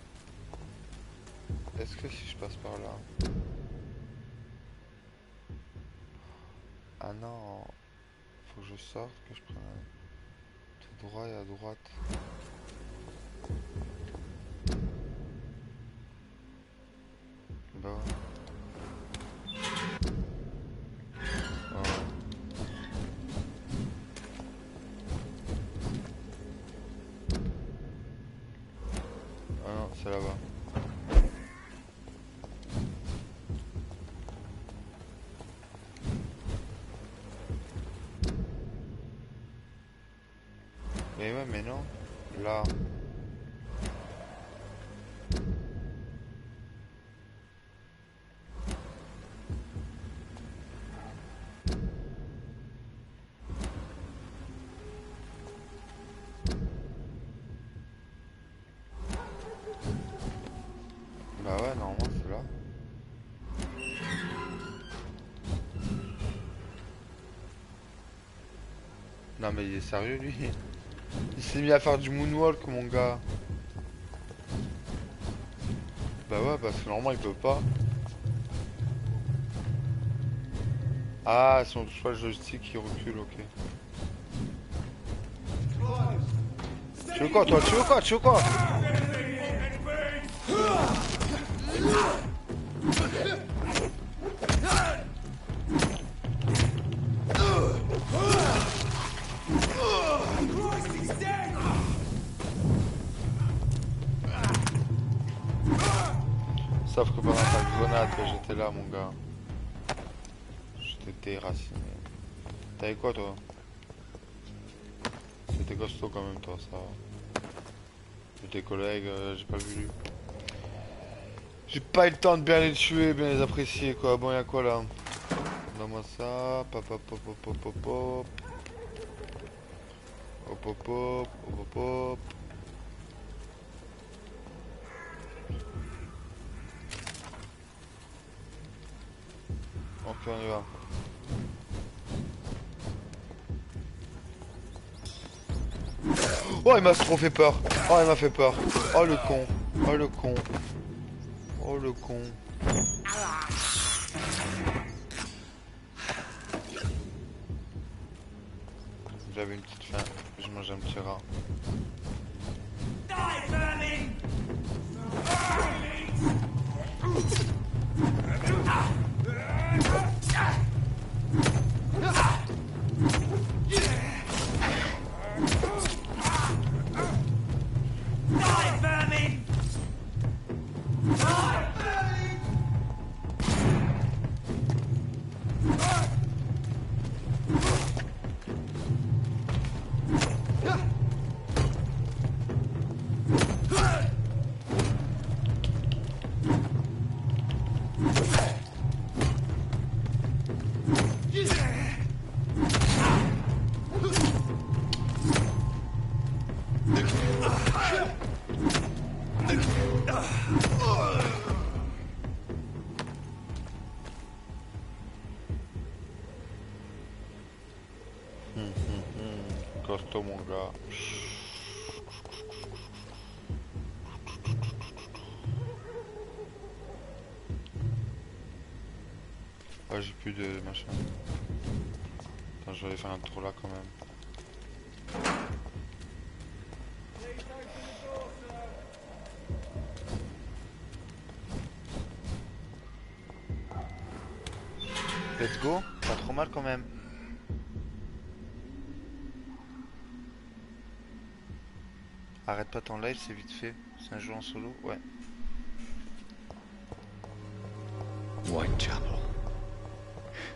Est-ce que si je passe par là. Ah non. Faut que je sorte, que je prenne tout droit et à droite. Bah ouais. Ah non, c'est là-bas. Mais ouais, mais non. Là. Bah ouais, normalement c'est là. Non mais il est sérieux lui. Il s'est mis à faire du moonwalk mon gars. Bah ouais, parce que normalement il peut pas. Ah, si on touche pas le joystick il recule, ok. Tu veux quoi toi? Tu veux quoi? Sauf que pendant ta grenade, j'étais là, mon gars. J'étais déraciné. T'avais quoi, toi? C'était costaud quand même, toi, ça. Et tes collègues, j'ai pas vu lui. J'ai pas eu le temps de bien les tuer, bien les apprécier, quoi. Bon, y'a quoi, là? Donne-moi ça. Hop. Ok, on y va. Oh, il m'a trop fait peur. Oh, il m'a fait peur. Oh, le con. Oh, le con. Oh, le con. J'avais une petite faim. Je mange un petit rat. Costaud mon gars. Ouais, j'ai plus de machin. Attends, je vais aller faire un tour là quand même. Let's go, pas trop mal quand même. Arrête pas ton live, c'est vite fait. C'est un jeu en solo, ouais. Whitechapel.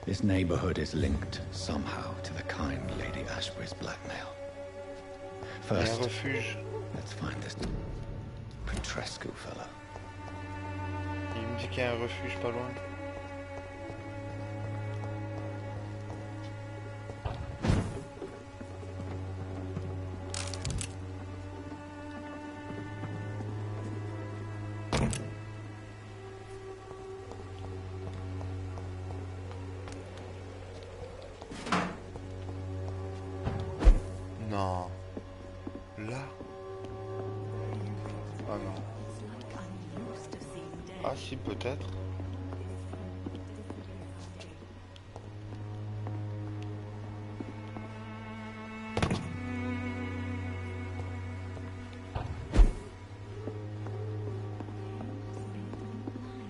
This neighborhood is linked somehow to the kind Lady Ashbury's blackmail. First, let's find this Petrescu fella. Il me dit qu'il y a un refuge pas loin. Non. Là. Ah non. Ah si, peut-être.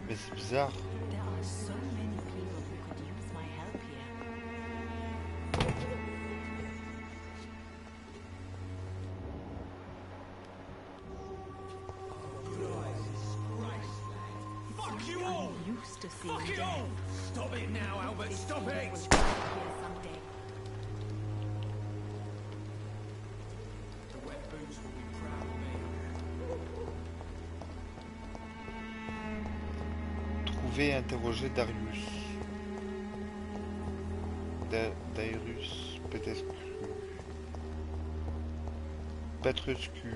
Mais c'est bizarre. Fuck you all! Stop it now, Albert, stop it! The wet boots will be proud of me. Trouver et interroger Darius. Darius Petrescu.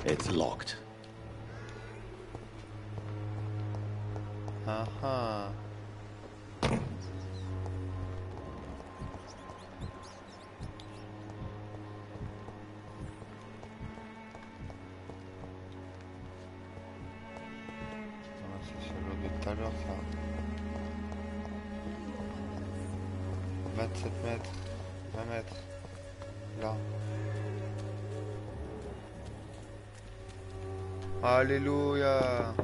It's locked. Uh-huh. C'est l'eau de tout à l'heure, ça. 27 mètres. 20 mètres. Là. Alléluia.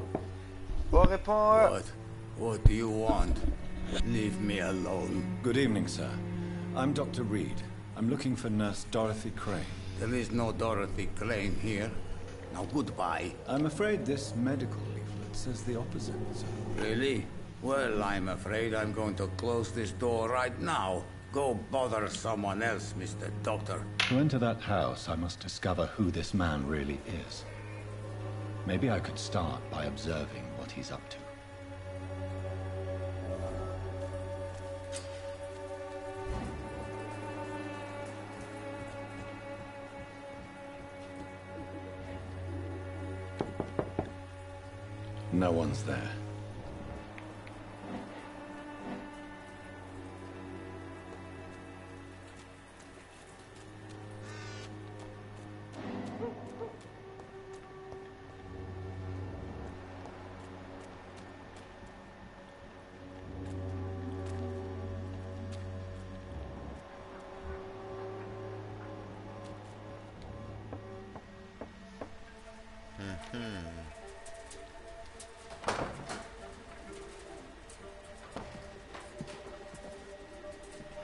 Oh, réponds. What do you want? Leave me alone. Good evening, sir. I'm Dr. Reed. I'm looking for Nurse Dorothy Crane. There is no Dorothy Crane here. Now goodbye. I'm afraid this medical leaflet says the opposite, sir. Really? Well, I'm afraid I'm going to close this door right now. Go bother someone else, Mr. Doctor. To enter that house, I must discover who this man really is. Maybe I could start by observing what he's up to. No one's there.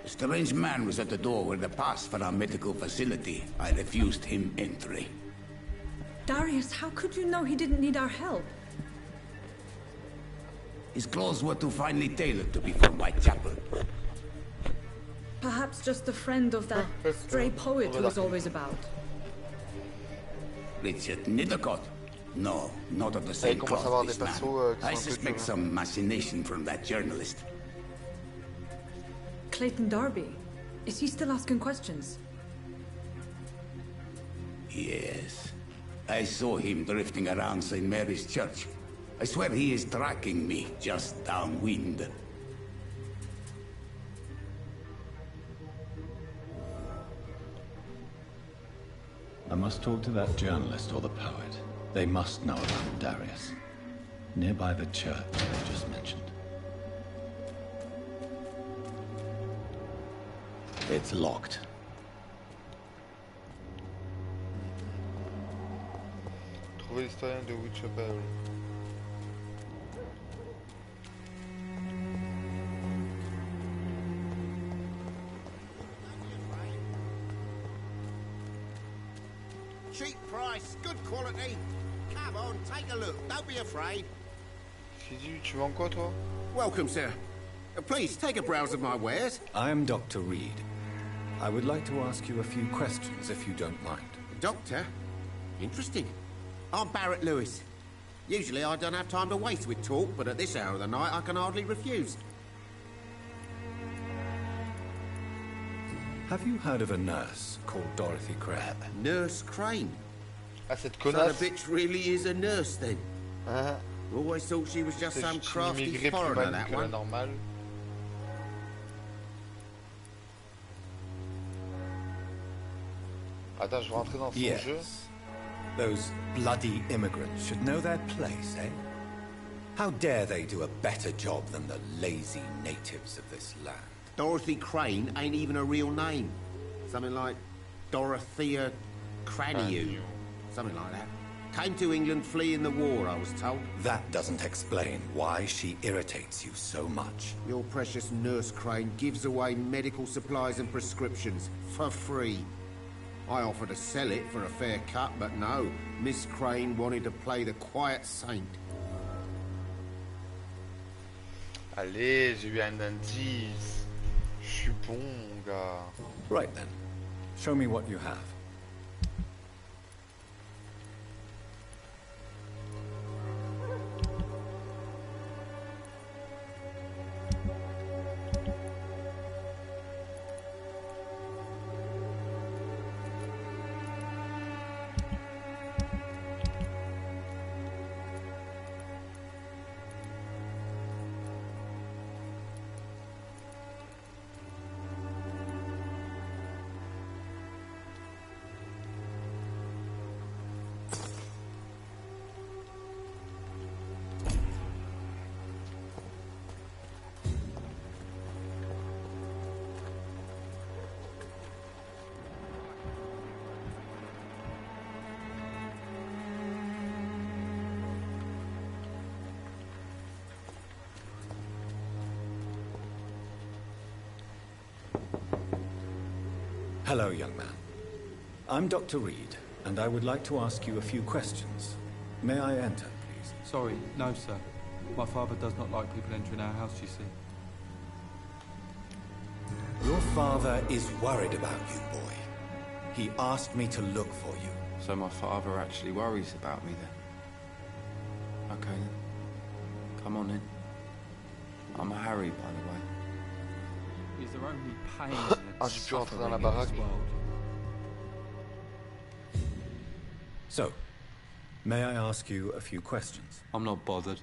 A strange man was at the door with a pass for our medical facility. I refused him entry. Darius, how could you know he didn't need our help? His clothes were too finely tailored to be from Whitechapel. Perhaps just a friend of that stray poet who was always about. Richard Nithercott? No, not of the same cloth, this man. I suspect some machination from that journalist. Clayton Darby. Is he still asking questions? Yes. I saw him drifting around St. Mary's Church. I swear he is tracking me just downwind. I must talk to that journalist or the poet. They must know about Darius. Nearby the church they just mentioned. It's locked. Trouver l'historien de Whitechapel. cheap price, good quality. Come on, take a look. Don't be afraid. Tu vends quoi, toi? Welcome, sir. Please, take a browse of my wares. I am Dr. Reed. I would like to ask you a few questions, if you don't mind. Doctor? Interesting. I'm Barrett Lewis. Usually I don't have time to waste with talk, but at this hour of the night I can hardly refuse. Have you heard of a nurse called Dorothy Crane? Nurse Crane? Cette So connasse. the bitch really is a nurse then? Always thought she was just some crafty foreigner, that one. Normal. Attends, je vais rentrer dans son jeu. Those bloody immigrants should know their place, eh? How dare they do a better job than the lazy natives of this land? Dorothy Crane ain't even a real name. Something like Dorothea Craniu. Something like that. Came to England fleeing the war, I was told. That doesn't explain why she irritates you so much. Your precious Nurse Crane gives away medical supplies and prescriptions for free. I offered to sell it for a fair cut, but no. Miss Crane wanted to play the quiet saint. Allez, j'ai eu un indice. Je suis bon, mon gars. Right then. Show me what you have. Hello, young man. I'm Dr. Reed, and I would like to ask you a few questions. May I enter, please? Sorry, no, sir. My father does not like people entering our house, you see. Your father is worried about you, boy. He asked me to look for you. So my father actually worries about me then? Okay then. Come on in. I'm Harry, by the way. Is there only pain and suffering in this world? So, may I ask you a few questions? I'm not bothered.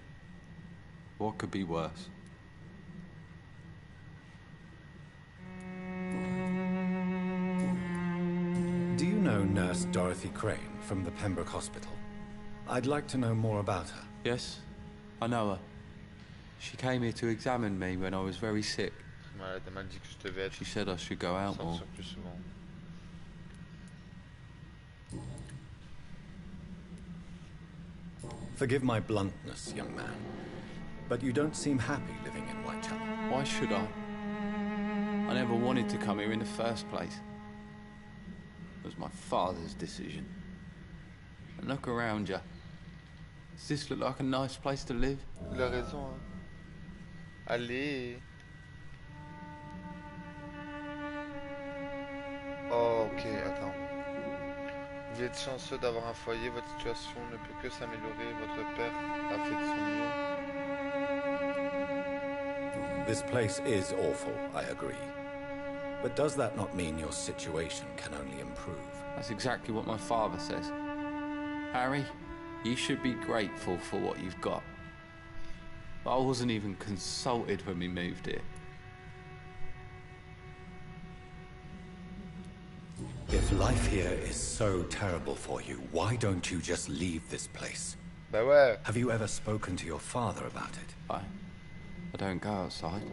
What could be worse? Do you know Nurse Dorothy Crane from the Pembroke Hospital? I'd like to know more about her. Yes, I know her. She came here to examine me when I was very sick. She said I should go out more. Forgive my bluntness, young man, but you don't seem happy living in Whitechapel. Why should I? I never wanted to come here in the first place. It was my father's decision. And look around you. Does this look like a nice place to live? Il a raison, hein. Allez. Oh, ok, attends. Vous êtes chanceux d'avoir un foyer, votre situation ne peut que s'améliorer, votre père a fait de son mieux. This place is awful, I agree. But does that not mean your situation can only improve? That's exactly what my father says. Harry, you should be grateful for what you've got. But I wasn't even consulted when we moved here. If life here is so terrible for you, why don't you just leave this place? Bah ouais. Have you ever spoken to your father about it? I don't go outside.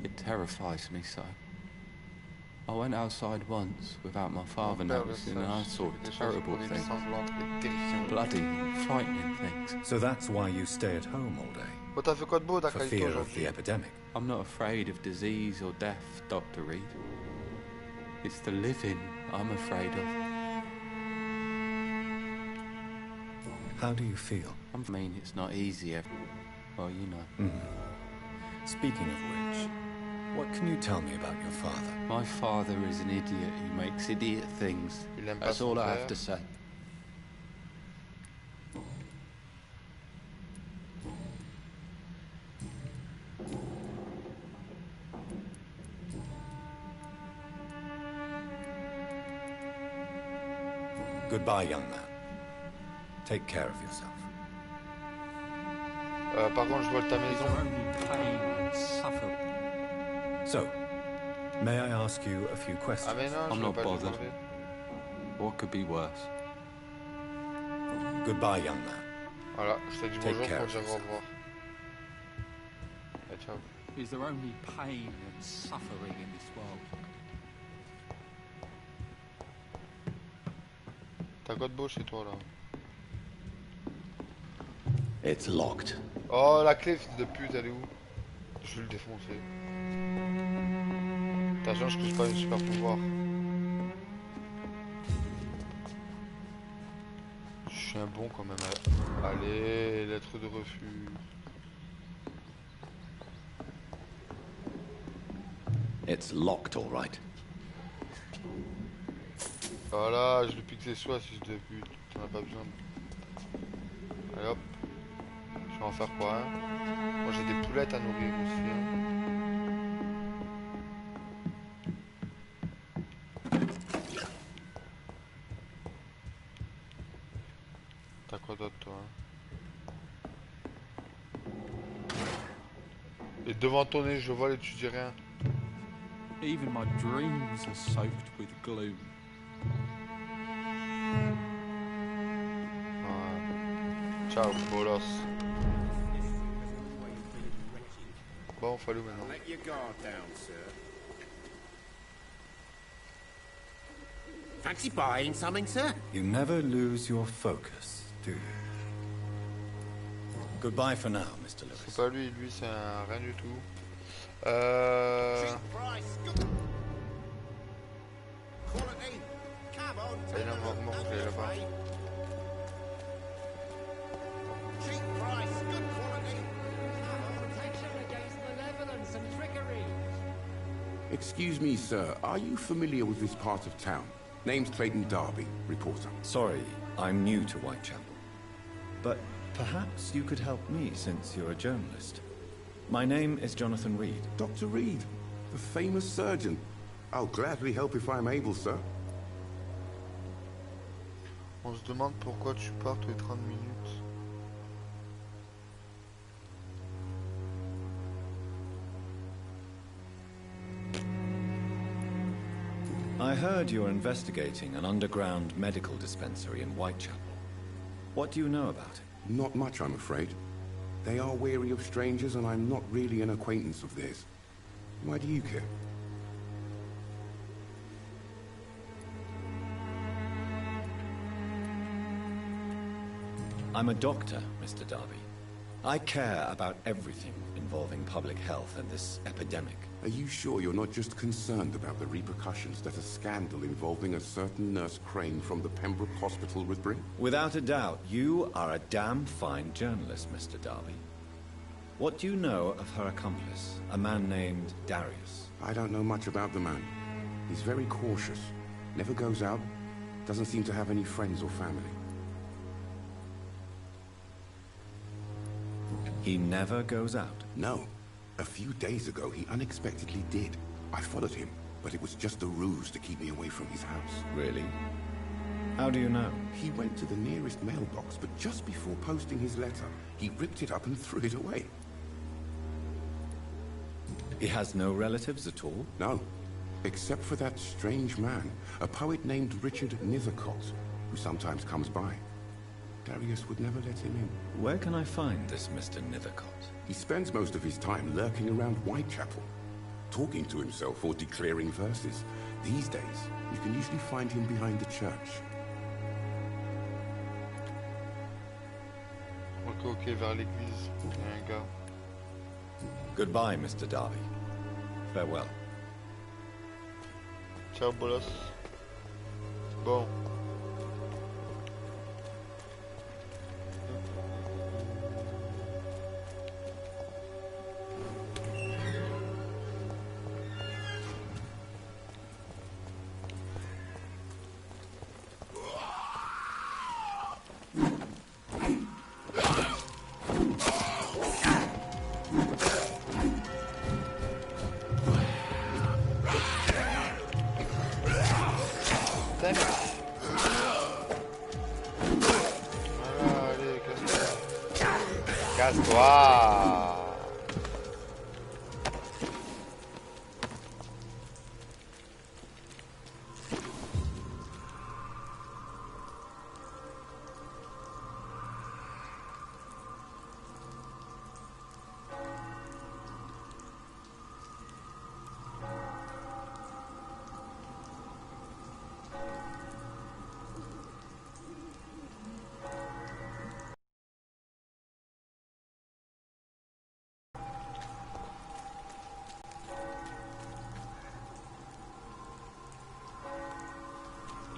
It terrifies me so. I went outside once without my father noticing and I saw terrible things. Bloody, frightening things. So that's why you stay at home all day? Bon, t'as fait quoi de beau, For Darkalex, fear of aujourd'hui? the epidemic? I'm not afraid of disease or death, Dr. Reed. It's the living I'm afraid of. How do you feel? I mean, it's not easy. Well, you know. Speaking of which, what can you tell me about your father? My father is an idiot who makes idiot things. That's all I have to say. Goodbye, young man. Take care of yourself. Par contre, je vois ta maison. So, may I ask you a few questions? Ah mais non, I'm not bothered. What could be worse? Goodbye, young man. Voilà, je te dis bonjour pour dire au revoir. Et ciao. Is there only pain and suffering in this world? T'as quoi de beau chez toi là? It's locked. Oh la clé de pute, elle est où? Je vais le défoncer. T'as chance que je pas un super pouvoir. Je suis un bon quand même. Allez, lettre de refus. It's locked, all right. Voilà, je lui pique les soins si je de pute. T'en as pas besoin. Allez hop. Je vais en faire quoi hein? Moi j'ai des poulettes à nourrir aussi. Hein. T'as quoi d'autre toi hein? Et devant ton nez je vole et tu dis rien. Even my dreams are soaked with gloom. Ciao, bolos. Bon, fallu maintenant. Let your guard down, sir. Fancy buying something, sir? You never lose your focus, do you? Goodbye for now, Mr. Lewis. C'est pas lui, lui c'est un rien du tout. Il a vraiment j'ai là-bas. Excuse me, sir. Are you familiar with this part of town? Name's Clayton Darby, reporter. Sorry, I'm new to Whitechapel. But perhaps you could help me since you're a journalist. My name is Jonathan Reed. Dr. Reed, the famous surgeon. I'll gladly help if I'm able, sir. On se demande pourquoi tu pars tous les 30 minutes. I heard you're investigating an underground medical dispensary in Whitechapel. What do you know about it? Not much, I'm afraid. They are wary of strangers, and I'm not really an acquaintance of theirs. Why do you care? I'm a doctor, Mr. Darby. I care about everything involving public health and this epidemic. Are you sure you're not just concerned about the repercussions that a scandal involving a certain Nurse Crane from the Pembroke Hospital would bring? Without a doubt, you are a damn fine journalist, Mr. Darby. What do you know of her accomplice, a man named Darius? I don't know much about the man. He's very cautious, never goes out, doesn't seem to have any friends or family. He never goes out? No. A few days ago, he unexpectedly did. I followed him, but it was just a ruse to keep me away from his house. Really? How do you know? He went to the nearest mailbox, but just before posting his letter, he ripped it up and threw it away. He has no relatives at all? No. Except for that strange man, a poet named Richard Nethercott, who sometimes comes by. Darius would never let him in. Where can I find this Mr. Nethercott? He spends most of his time lurking around Whitechapel, talking to himself or declaring verses. These days, you can usually find him behind the church. Ok, vers l'église. Il y a un gars. Goodbye, Mr. Darby. Farewell. Ciao, bolos. Bon. Casse-toi.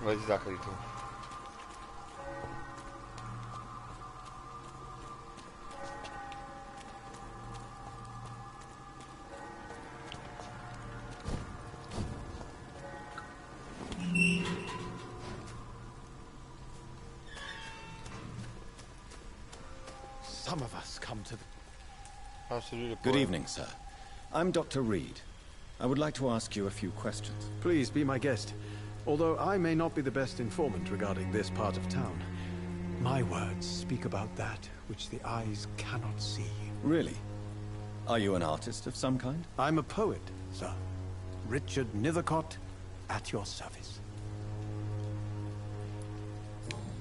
Vas-y, Darkalexytb. Some of us come to the... Good evening, sir. I'm Dr. Reed. I would like to ask you a few questions. Please be my guest. Although I may not be the best informant regarding this part of town, my words speak about that which the eyes cannot see. Really? Are you an artist of some kind? I'm a poet, sir. Richard Nethercott, at your service.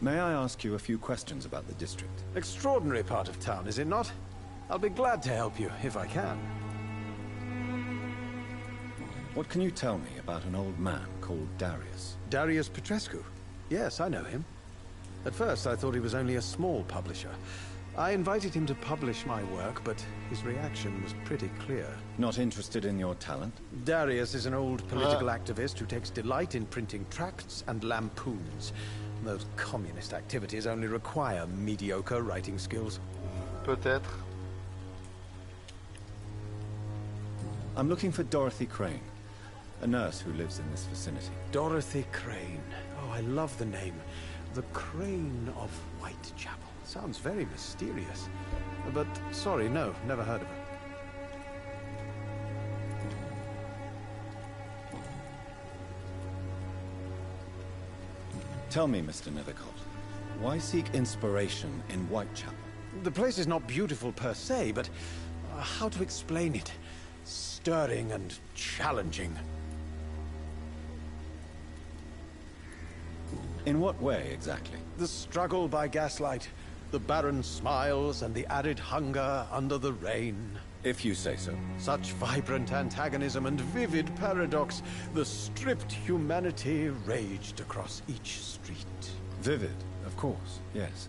May I ask you a few questions about the district? Extraordinary part of town, is it not? I'll be glad to help you, if I can. What can you tell me about an old man called Darius? Darius Petrescu? Yes, I know him. At first, I thought he was only a small publisher. I invited him to publish my work, but his reaction was pretty clear. Not interested in your talent? Darius is an old political activist who takes delight in printing tracts and lampoons. Those communist activities only require mediocre writing skills. Peut-être. I'm looking for Dorothy Crane, a nurse who lives in this vicinity. Dorothy Crane. Oh, I love the name. The Crane of Whitechapel. Sounds very mysterious. But, sorry, no, never heard of her. Tell me, Mr. Nethercott, why seek inspiration in Whitechapel? The place is not beautiful per se, but how to explain it? Stirring and challenging. In what way, exactly? The struggle by gaslight, the barren smiles and the arid hunger under the rain. If you say so. Such vibrant antagonism and vivid paradox, the stripped humanity raged across each street. Vivid, of course, yes.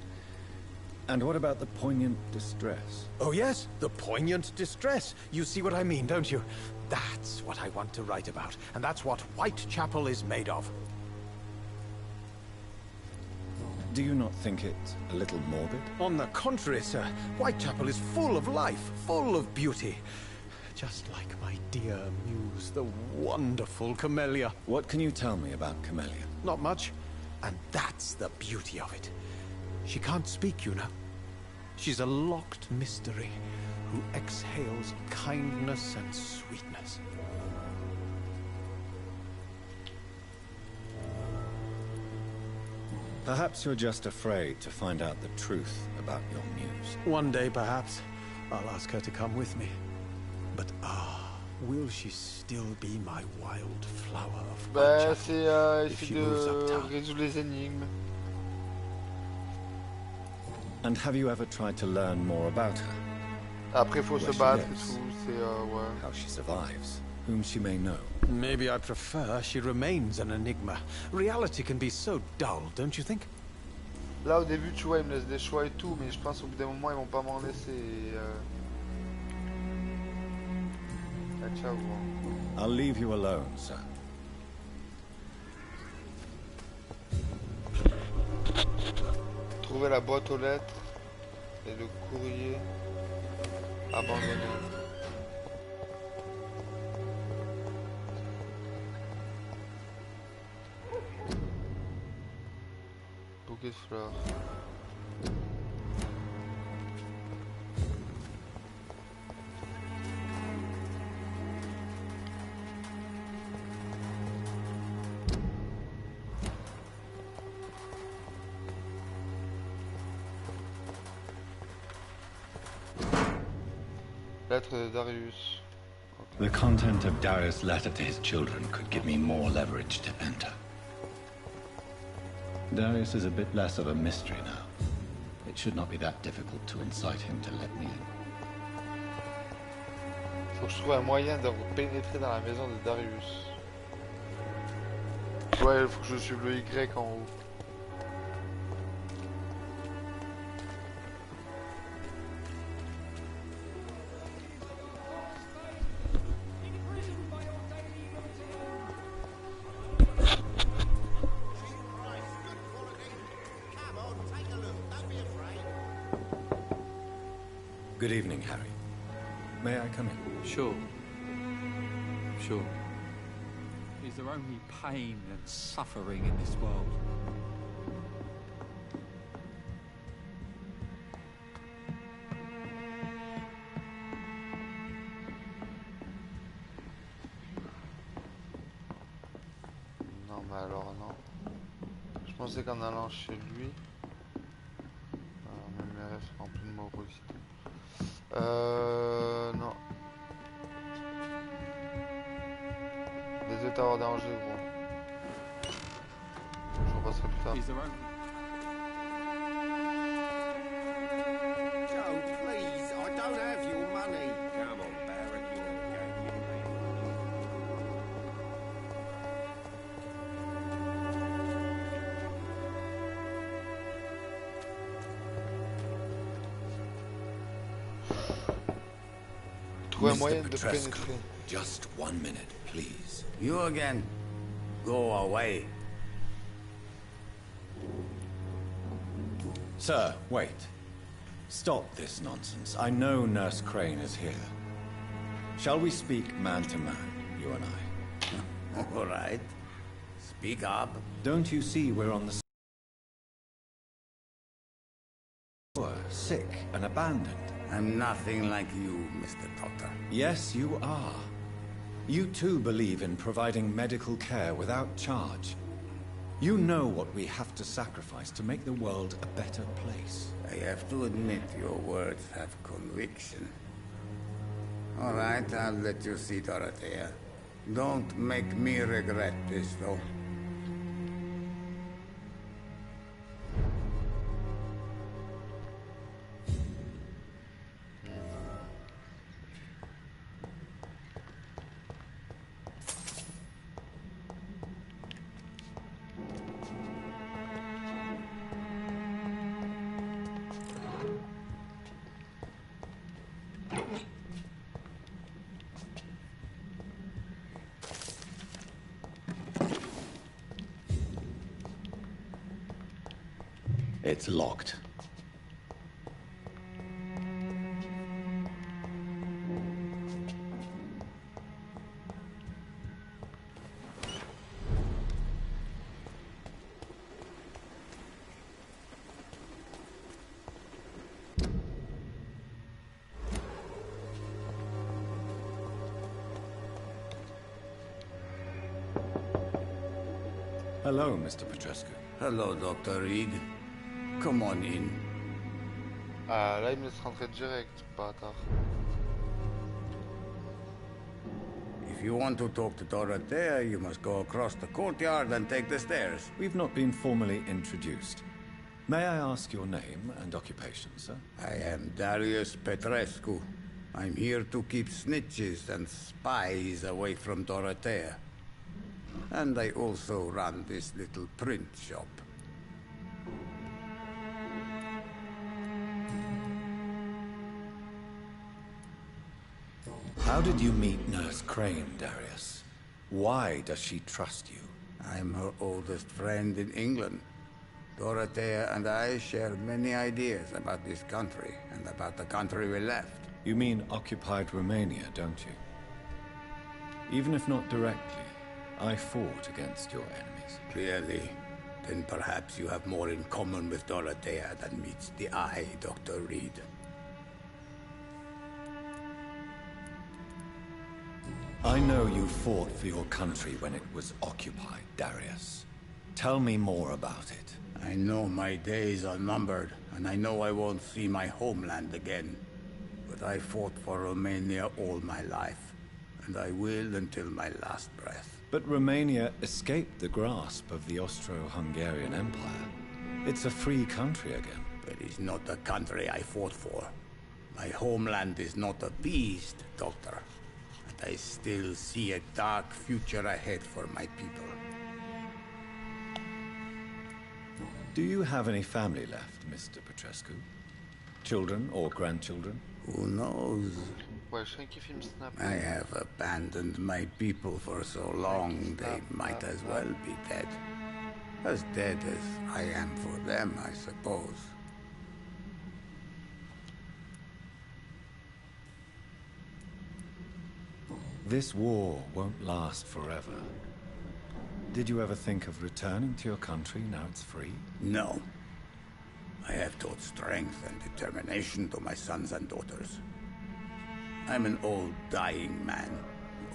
And what about the poignant distress? Oh yes, the poignant distress. You see what I mean, don't you? That's what I want to write about, and that's what Whitechapel is made of. Do you not think it a little morbid? On the contrary, sir. Whitechapel is full of life, full of beauty. Just like my dear muse, the wonderful Camellia. What can you tell me about Camellia? Not much. And that's the beauty of it. She can't speak, you know. She's a locked mystery who exhales kindness and sweetness. Perhaps you're just afraid to find out the truth about your muse. One day, perhaps, I'll ask her to come with me. But will she still be my wild flower of Bah, c'est essayer de résoudre les énigmes. And have you ever tried to learn more about her? Après, faut se battre et tout, c'est ouais. How she survives, whom she may know. Maybe I prefer she remains an enigma. Reality can be so dull, don't you think? Là, au début, tu vois, ils me laissent des choix et tout, mais je pense qu'au bout d'un moment, ils vont pas m'en laisser. Ciao. I'll leave you alone, sir. Trouver la boîte aux lettres et le courrier abandonné. Bouquet de fleurs. Lettre de Darius. The content of Darius' letter to his children could give me more leverage to enter. Darius is a bit less of a mystery now. It should not be that difficult to incite him to let me in. Faut que je trouve un moyen de pénétrer dans la maison de Darius. Ouais, il faut que je suive le Y en haut. Good evening, Harry. May I come in? Sure. Sure. Is there only pain and suffering in this world? Non, mais alors non. Je pensais qu'en allant chez lui... même mes rêves sont remplis de morosité. Non. Désolé de t'avoir dérangé, gros. Je repasserai plus tard. Joe, please, I don't have your money. Come on, Barrett, you won't go. Trouver un moyen de pénétrer. Just 1 minute, please. You again? Go away. Sir, wait. Stop this nonsense. I know Nurse Crane is here. Shall we speak man to man, you and I? All right. Speak up. Don't you see we're on the... sick and abandoned? I'm nothing like you, Mr. Doctor. Yes, you are. You too believe in providing medical care without charge. You know what we have to sacrifice to make the world a better place. I have to admit your words have conviction. All right, I'll let you see Dorothea. Don't make me regret this, though. It's locked. Hello, Mr. Petrescu. Hello, Dr. Reed. Come on in. Ah, là, il me laisse rentrer direct, bâtard. If you want to talk to Dorothea, you must go across the courtyard and take the stairs. We've not been formally introduced. May I ask your name and occupation, sir? I am Darius Petrescu. I'm here to keep snitches and spies away from Dorothea. And I also run this little print shop. How did you meet Nurse Crane, Darius? Why does she trust you? I'm her oldest friend in England. Dorothea and I share many ideas about this country and about the country we left. You mean occupied Romania, don't you? Even if not directly, I fought against your enemies. Clearly. Then perhaps you have more in common with Dorothea than meets the eye, Dr. Reed. I know you fought for your country when it was occupied, Darius. Tell me more about it. I know my days are numbered, and I know I won't see my homeland again. but I fought for Romania all my life, and I will until my last breath. But Romania escaped the grasp of the Austro-Hungarian Empire. It's a free country again. It is not the country I fought for. My homeland is not appeased, Doctor. And I still see a dark future ahead for my people. Do you have any family left, Mr. Petrescu? Children or grandchildren? Who knows? Ouais, je qui filme Snap. I have abandoned my people for so long, they might as well be dead. As dead as I am for them, I suppose. This war won't last forever. Did you ever think of returning to your country now it's free? No. I have taught strength and determination to my sons and daughters. I'm an old, dying man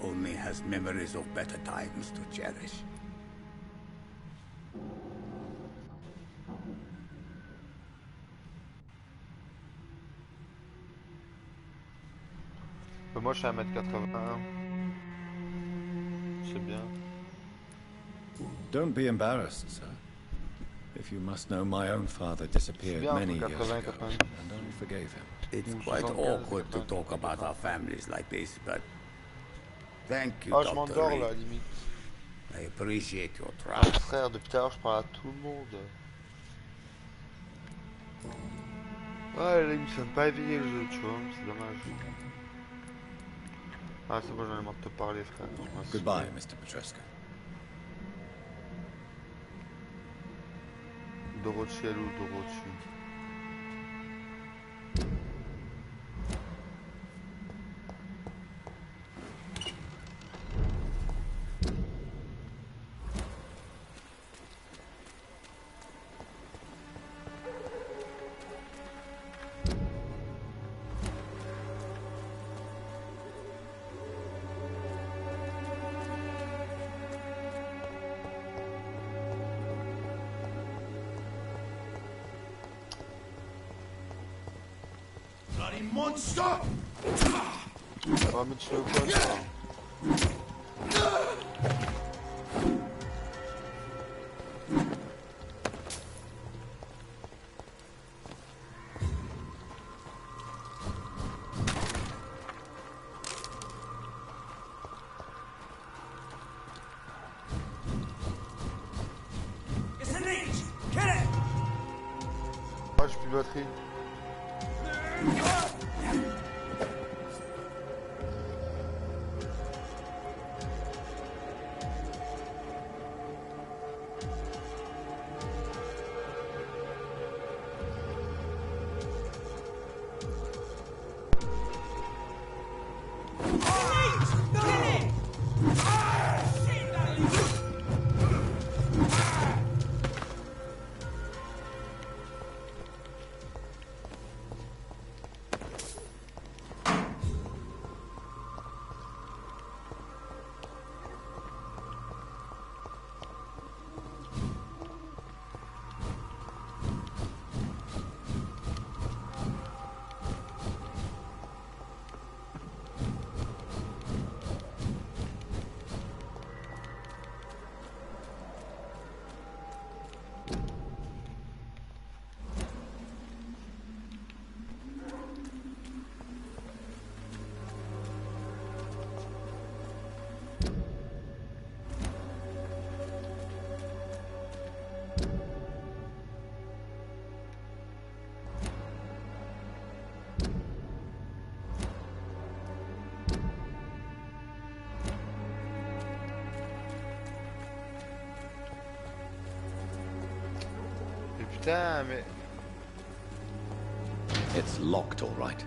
who only has memories of better times to cherish. Moi, je suis à 1m81. C'est bien. Don't be embarrassed, sir. If you must know, my own father disappeared many years ago, and I forgave him. It's quite awkward to talk about our families like this, but thank you, Oh, je Dr. m'endors Reed. là, limite. I appreciate your Ah, trust. frère, depuis tout à l'heure, je parle à tout le monde. Ouais, là, il me sonne pas éveillé le jeu, tu vois, c'est dommage. Ah, c'est bon, j'en ai marre de te parler, frère. Goodbye, Mr. Petrescu. Dorochi, elle ou Dorochi. Monster! Oh, mais tu le vois, toi. It's a leech! Kill it! Ah, j'ai plus de batterie. Putain, mais... It's locked, all right.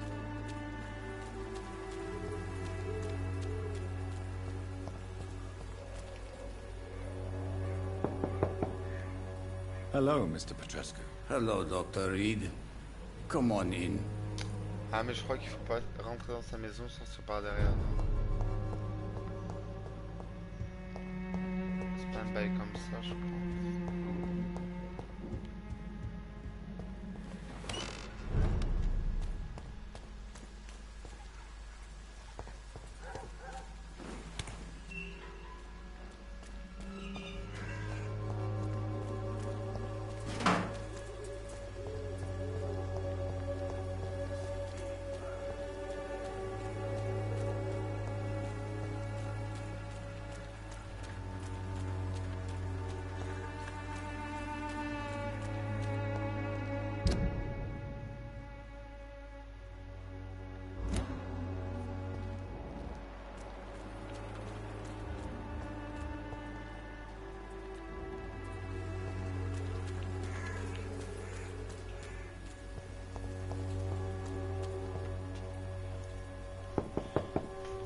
Hello, Mr. Petrescu. Hello, Dr. Reed. Come on in. Ah, mais je crois qu'il faut pas rentrer dans sa maison sans se par derrière. C'est pas un bail comme ça, je crois.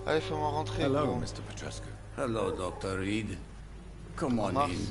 Allez, fais-moi rentrer. Hello, gros. Mr. Petrescu. Hello, Dr. Reed. Come on in.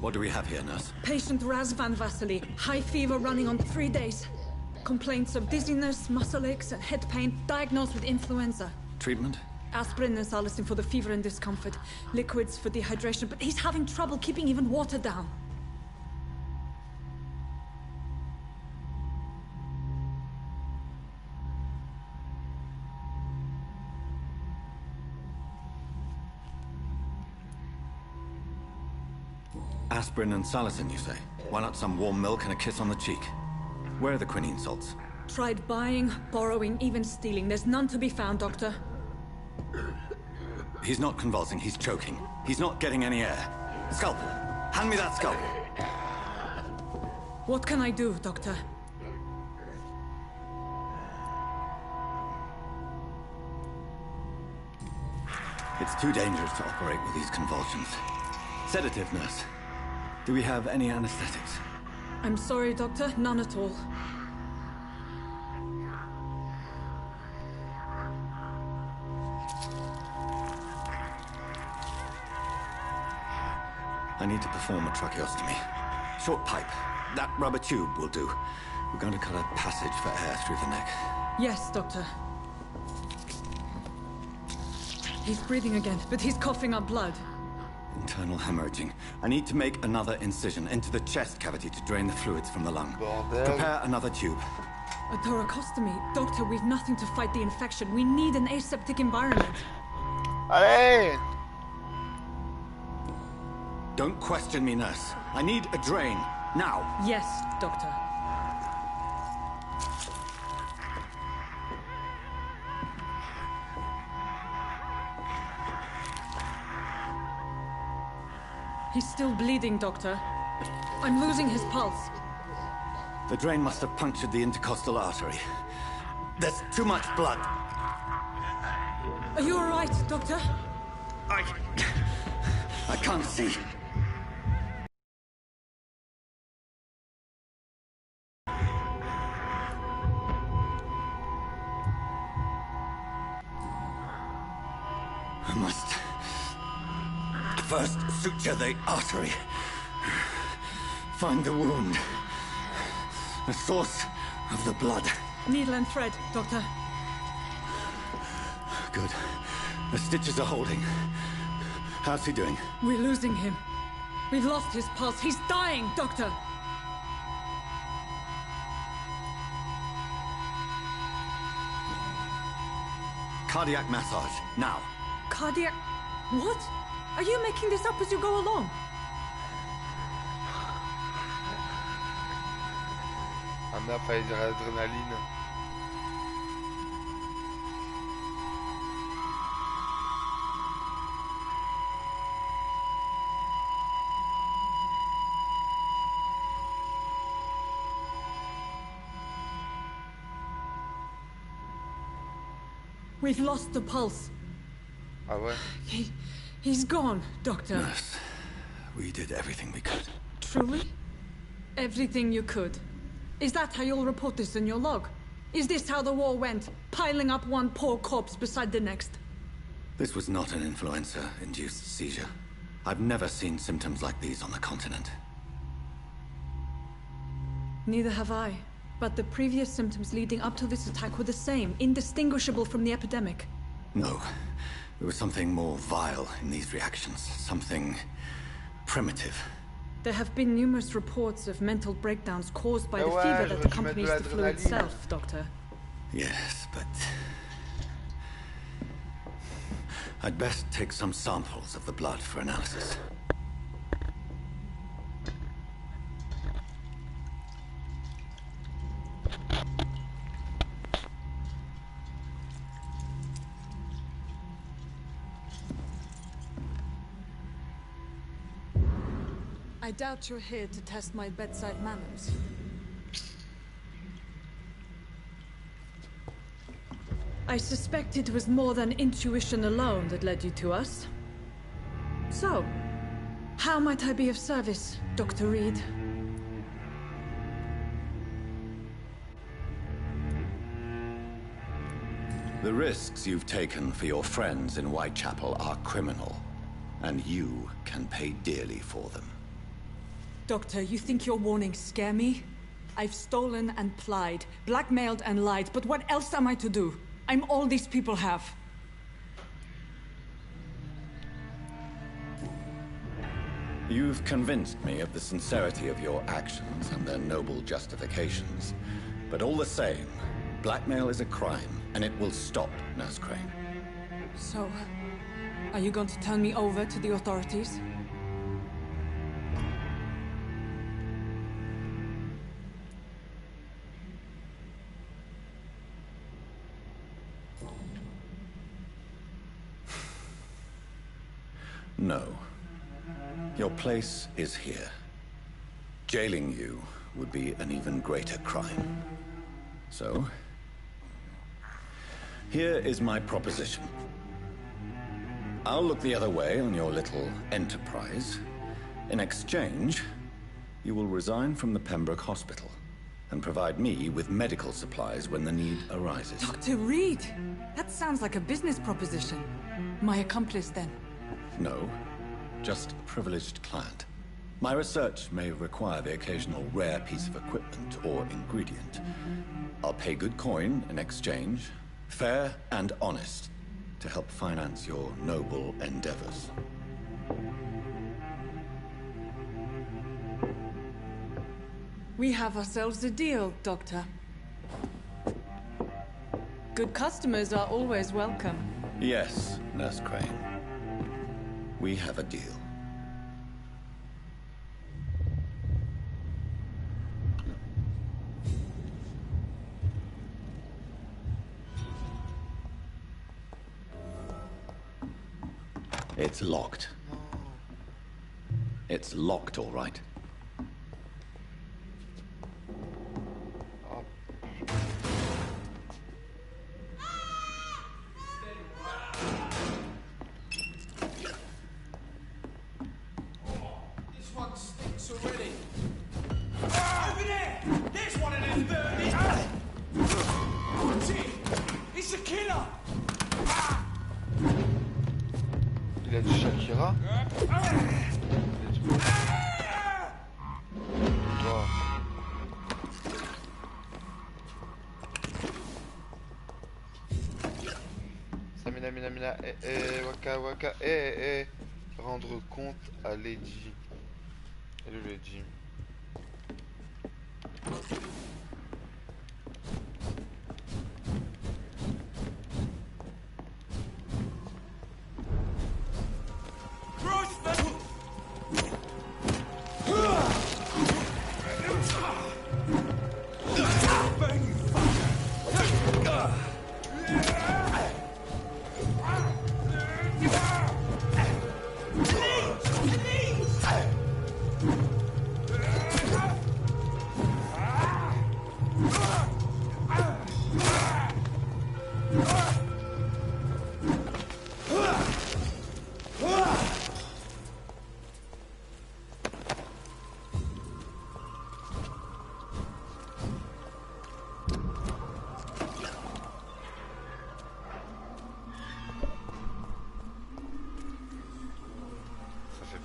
What do we have here, nurse? Patient Raz van Vasily. High fever running on 3 days. Complaints of dizziness, muscle aches, and head pain. Diagnosed with influenza. Treatment? Aspirin and salicin for the fever and discomfort. Liquids for dehydration, but he's having trouble keeping even water down. Aspirin and salicin, you say? Why not some warm milk and a kiss on the cheek? Where are the quinine salts? Tried buying, borrowing, even stealing. There's none to be found, Doctor. He's not convulsing, he's choking. He's not getting any air. Scalpel! Hand me that scalpel! What can I do, Doctor? It's too dangerous to operate with these convulsions. Sedative, nurse. Do we have any anesthetics? I'm sorry, Doctor. None at all. I need to perform a tracheostomy. Short pipe. That rubber tube will do. We're going to cut a passage for air through the neck. Yes, Doctor. He's breathing again, but he's coughing up blood. Internal hemorrhaging. I need to make another incision into the chest cavity to drain the fluids from the lung. Prepare another tube. A thoracostomy. Doctor, we've nothing to fight the infection. We need an aseptic environment. Allez! Don't question me, nurse. I need a drain. Now. Yes, Doctor. He's still bleeding, Doctor. I'm losing his pulse. The drain must have punctured the intercostal artery. There's too much blood. Are you all right, Doctor? I can't see. I must first suture the artery. Find the wound. The source of the blood. Needle and thread, Doctor. Good. The stitches are holding. How's he doing? We're losing him. We've lost his pulse. He's dying, Doctor. Cardiac massage, now. Cardiac... What? Are you making this up as you go along? Ah merde, fallait dire l'adrénaline. We've lost the pulse. Ah ouais? He's gone, Doctor. Nurse, we did everything we could. Truly? Everything you could? Is that how you'll report this in your log? Is this how the war went? Piling up one poor corpse beside the next? This was not an influenza-induced seizure. I've never seen symptoms like these on the continent. Neither have I. But the previous symptoms leading up to this attack were the same, indistinguishable from the epidemic. No. There was something more vile in these reactions. Something primitive. There have been numerous reports of mental breakdowns caused by the fever that accompanies the flu itself, Doctor. Yes, but... I'd best take some samples of the blood for analysis. I doubt you're here to test my bedside manners. I suspect it was more than intuition alone that led you to us. So, how might I be of service, Dr. Reed? The risks you've taken for your friends in Whitechapel are criminal, and you can pay dearly for them. Doctor, you think your warnings scare me? I've stolen and plied, blackmailed and lied, but what else am I to do? I'm all these people have. You've convinced me of the sincerity of your actions and their noble justifications. But all the same, blackmail is a crime, and it will stop, Nurse Crane. So, are you going to turn me over to the authorities? No. Your place is here. Jailing you would be an even greater crime. So, here is my proposition. I'll look the other way on your little enterprise. In exchange, you will resign from the Pembroke Hospital and provide me with medical supplies when the need arises. Dr. Reed! That sounds like a business proposition. My accomplice, then? No, just a privileged client. My research may require the occasional rare piece of equipment or ingredient. I'll pay good coin in exchange, fair and honest, to help finance your noble endeavors. We have ourselves a deal, Doctor. Good customers are always welcome. Yes, Nurse Crane. We have a deal. It's locked. It's locked, all right. Waka, rendre compte à Lady. Hello Lady.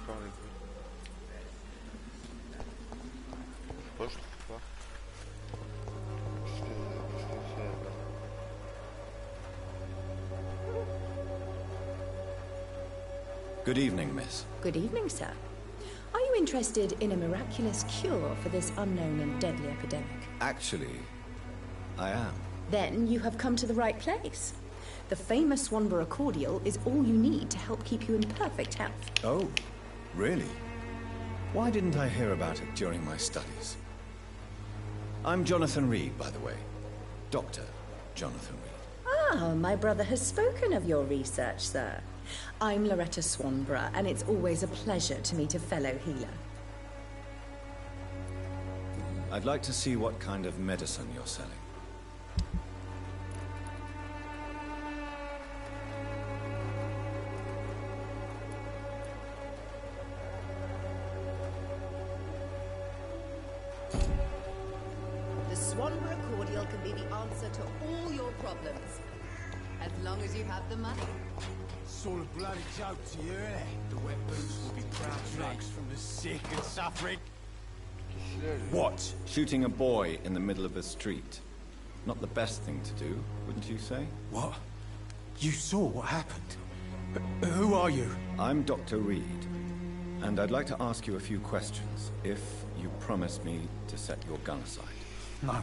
pas les couilles. Je trouve pas. Qu'est-ce qu'elle fait là? Good evening, miss. Good evening, sir. Are you interested in a miraculous cure for this unknown and deadly epidemic? Actually, I am. Then you have come to the right place. The famous Swanborough cordial is all you need to help keep you in perfect health. Oh, really? Why didn't I hear about it during my studies? I'm Jonathan Reed, by the way. Dr. Jonathan Reed. Ah, my brother has spoken of your research, sir. I'm Loretta Swanborough, and it's always a pleasure to meet a fellow healer. I'd like to see what kind of medicine you're selling. The Swanborough cordial can be the answer to all your problems. As long as you have the money. It's all a bloody joke to you, isn't it? The wet boots will be proud drugs from the sick and suffering. What? Shooting a boy in the middle of a street. Not the best thing to do, wouldn't you say? What? You saw what happened? Who are you? I'm Dr. Reed, and I'd like to ask you a few questions, if you promise me to set your gun aside. No.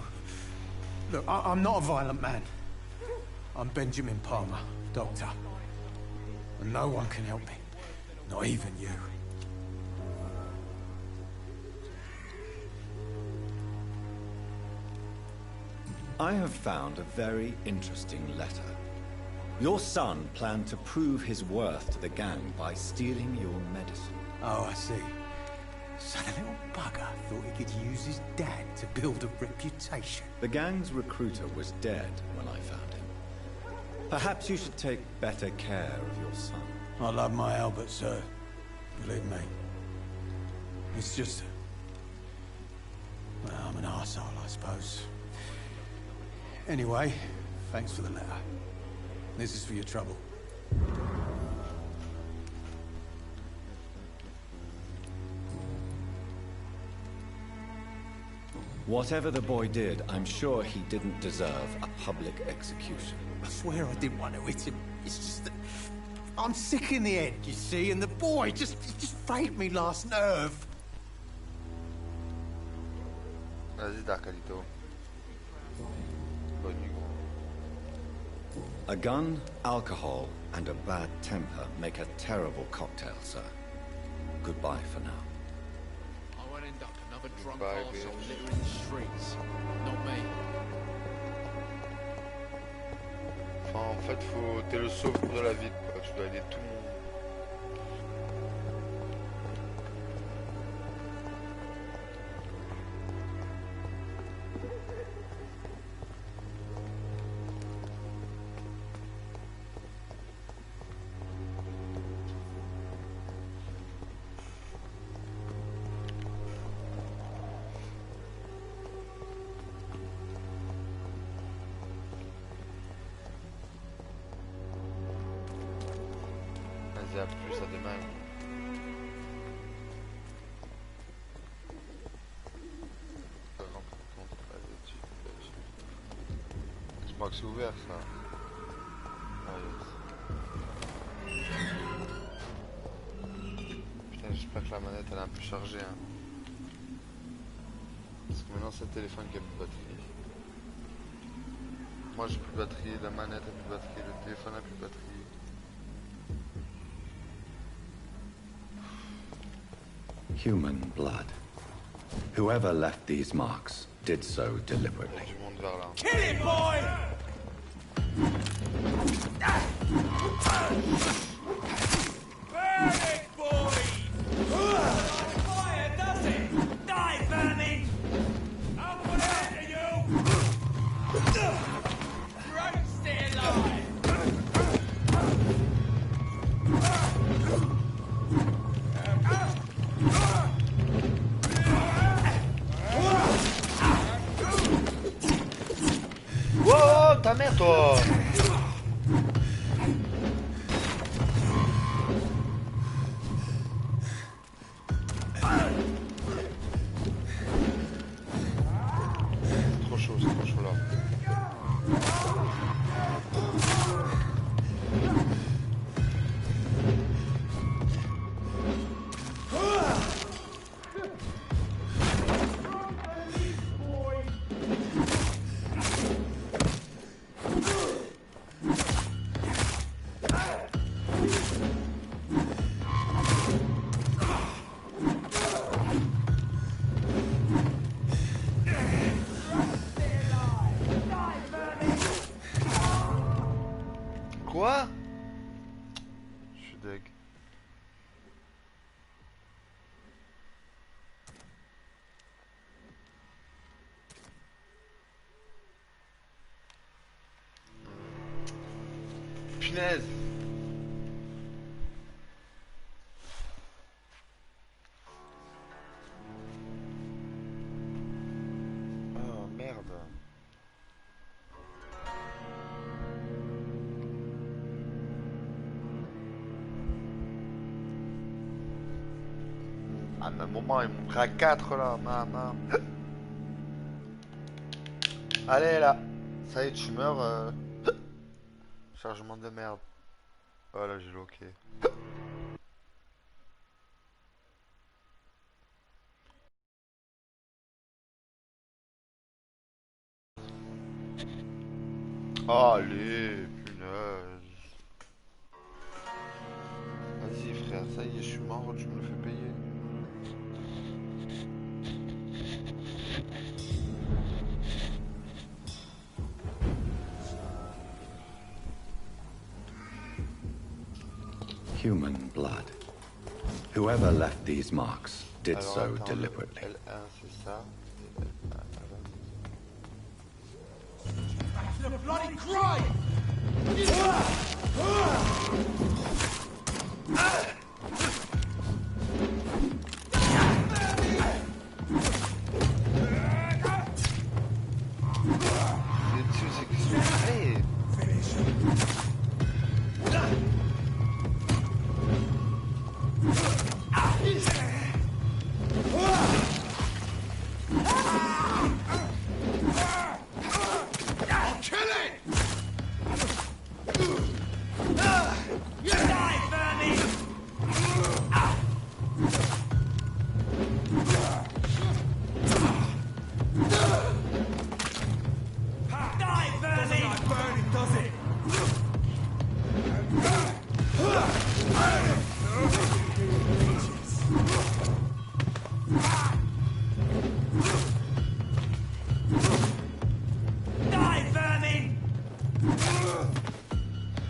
Look, I'm not a violent man. I'm Benjamin Palmer, doctor. And no one can help me. Not even you. I have found a very interesting letter. Your son planned to prove his worth to the gang by stealing your medicine. Oh, I see. So the little bugger thought he could use his dad to build a reputation. The gang's recruiter was dead when I found him. Perhaps you should take better care of your son. I love my Albert, sir. Believe me. It's just... well, I'm an arsehole, I suppose. Anyway, thanks for the letter. This is for your trouble. Whatever the boy did, I'm sure he didn't deserve a public execution. I swear I didn't want to hit him. It's just that I'm sick in the head, you see, and the boy just frayed me last nerve. Vas-y, Darkalito. Bonne nuit, gros. A gun, alcohol, and a bad temper make a terrible cocktail, sir. Goodbye for now. I won't end up another drunk Goodbye, arsehole bitch. littering the streets. Not me. Enfin, en fait, t'es le sauveur de la ville, quoi. Tu dois aider tout le monde. Vas-y, à plus, à demain. Je crois que c'est ouvert, ça. Ah, yes. Putain, j'espère que la manette elle est un peu chargée, hein. Parce que maintenant c'est le téléphone qui a plus de batterie. Moi j'ai plus de batterie, la manette a plus de batterie, le téléphone a plus de batterie. Human blood. Whoever left these marks did so deliberately. Du monde vers là. Kill him, boy! Burn it, boys! Fire, does it? Die, vermin! I'll put it out to you! Don't stay alive! Wow, ta mère, toi! punaise. Oh merde. À un moment, ils m'ont pris à 4 là, maman. Allez là. Ça y est, tu meurs. Chargement de merde. Voilà, j'ai loqué. Allez, punaise. Vas-y frère, ça y est, je suis mort, tu me le fais payer. Human blood. Whoever left these marks did Alors, so attends, deliberately. L1 c'est ça. The bloody cry!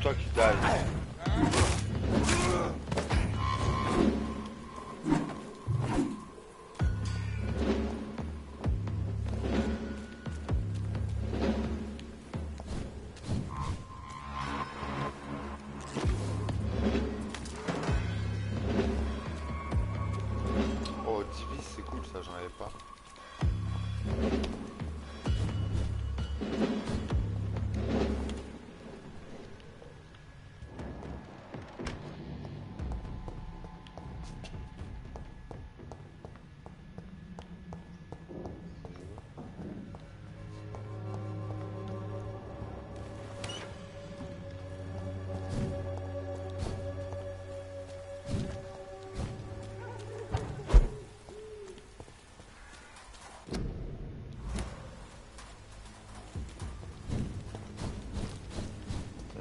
Toi qui die. Oh, Divis, c'est cool ça, j'en avais pas.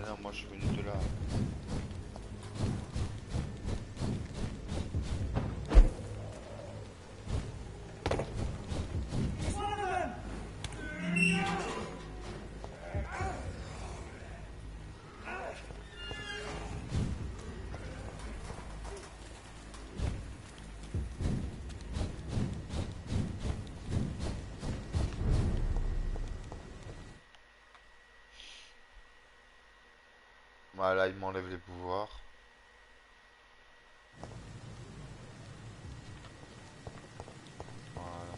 Non, moi je suis venu de là. Voilà, il m'enlève les pouvoirs. Voilà.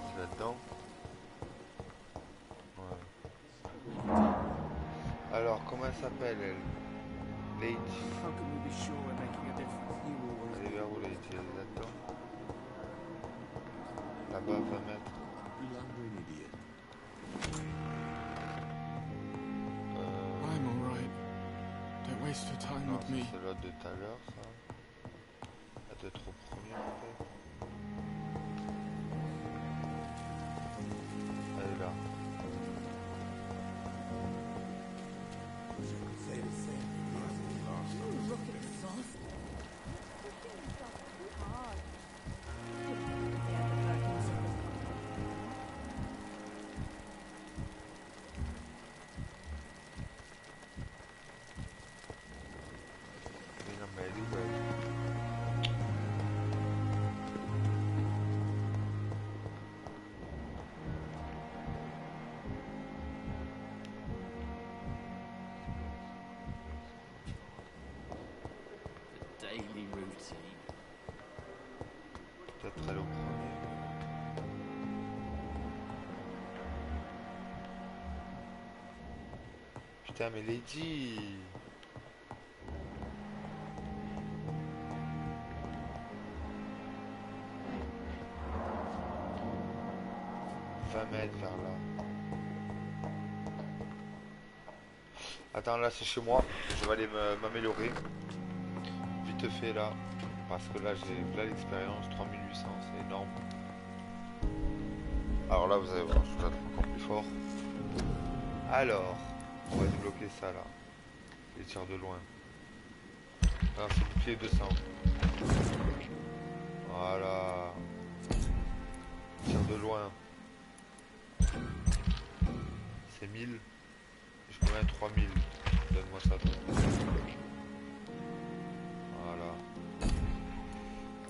C'est là-dedans. Ouais. Alors, comment elle s'appelle, elle? Lady. Elle est vers où, Lady? Elle est là-dedans. Là-bas, 20 mètres. I'm alright. Don't waste your time Non, with me. c'est l'autre de tout à l'heure, ça. Elle doit être au premier, peut-être. Elle est là. Mais non, mais elle est où, elle? Putain, mais Lady. 20 mètres vers là. Attends, là c'est chez moi. Je vais aller m'améliorer. Vite fait là. Parce que là j'ai là l'expérience. 3800, c'est énorme. Alors là vous allez voir, je vais être encore plus fort. Alors, on va débloquer ça là. Les tirs de loin. Alors c'est bouclier 200. Voilà. Tir de loin. C'est 1000. Je peux mettre 3000. Donne-moi ça. Voilà.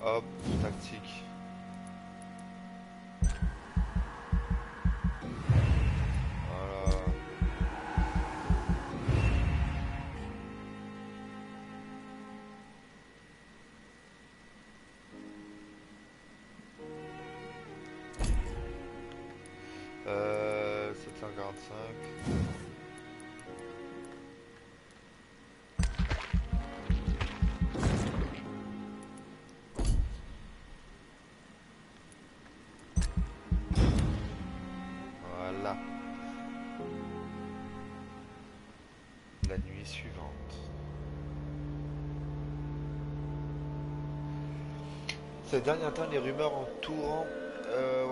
Hop, tactique. Voilà. Euh, 745. Voilà. La nuit suivante. Ces derniers temps, les rumeurs entourant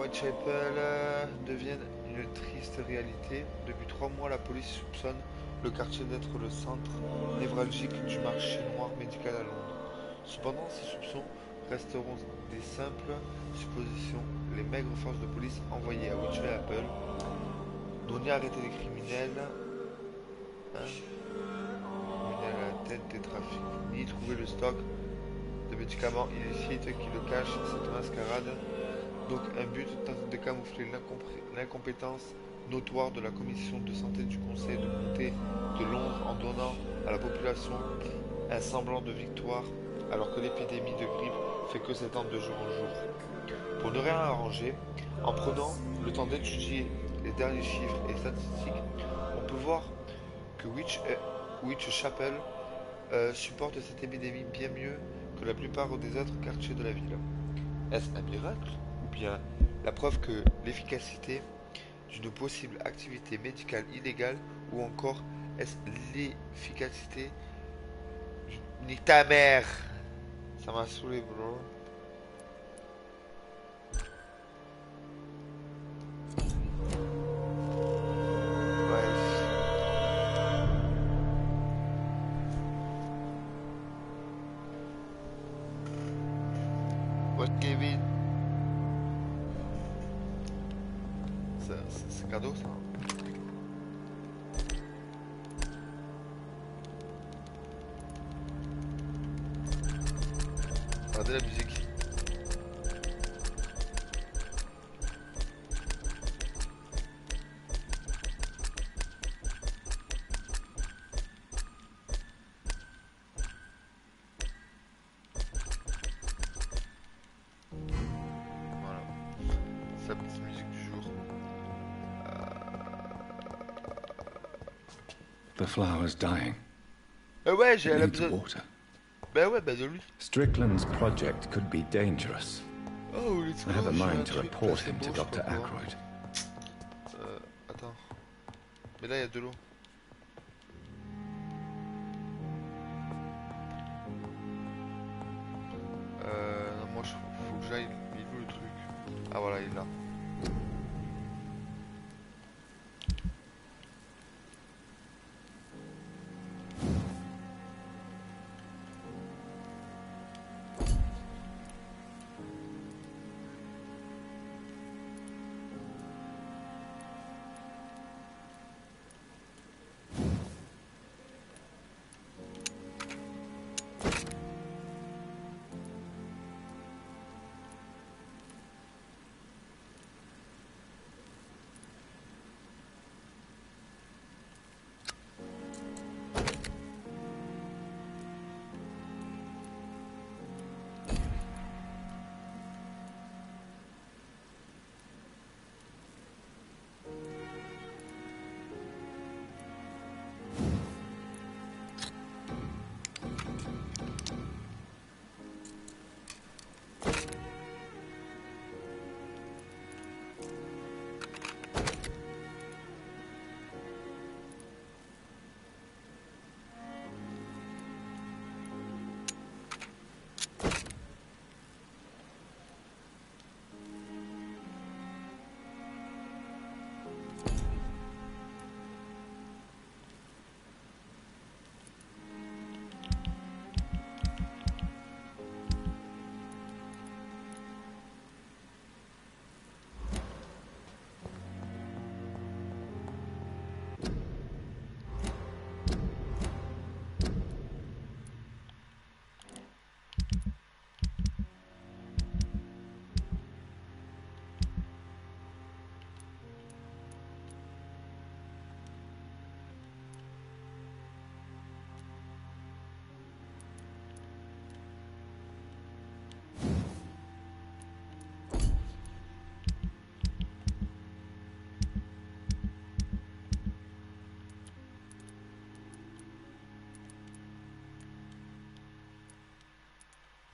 Whitechapel deviennent une triste réalité. Depuis 3 mois, la police soupçonne le quartier d'être le centre névralgique du marché noir médical à Londres. Cependant, ces soupçons resteront des simples suppositions. Les maigres forces de police envoyées à Whitechapel n'ont ni arrêté les criminels, à la tête des trafics, ni trouvé le stock de médicaments illicites qui le cachent cette mascarade. Donc un but tente de camoufler l'incompétence notoire de la commission de santé du conseil de comté de Londres en donnant à la population un semblant de victoire alors que l'épidémie de grippe fait que s'étendre de jour en jour. Pour ne rien arranger, en prenant le temps d'étudier les derniers chiffres et statistiques, on peut voir que Whitechapel supporte cette épidémie bien mieux que la plupart des autres quartiers de la ville. Est-ce un miracle ou bien la preuve que l'efficacité d'une possible activité médicale illégale ou encore est-ce l'efficacité d'une... Nique ta mère! Ça m'a saoulé, bro. Kevin. C'est cadeau ça. Regardez la musique. The flower's dying. Ouais, j'ai It la needs besoin. water. Ouais, de lui. Strickland's project could be dangerous. Oh, let's go. I have a J'ai mind un to truc report placé him to beau, je sais Dr. pas quoi. Ackroyd. Attends. Mais là, il y a de l'eau. Non, moi, faut que j'aille. Il est où le truc? Ah, voilà, il est là.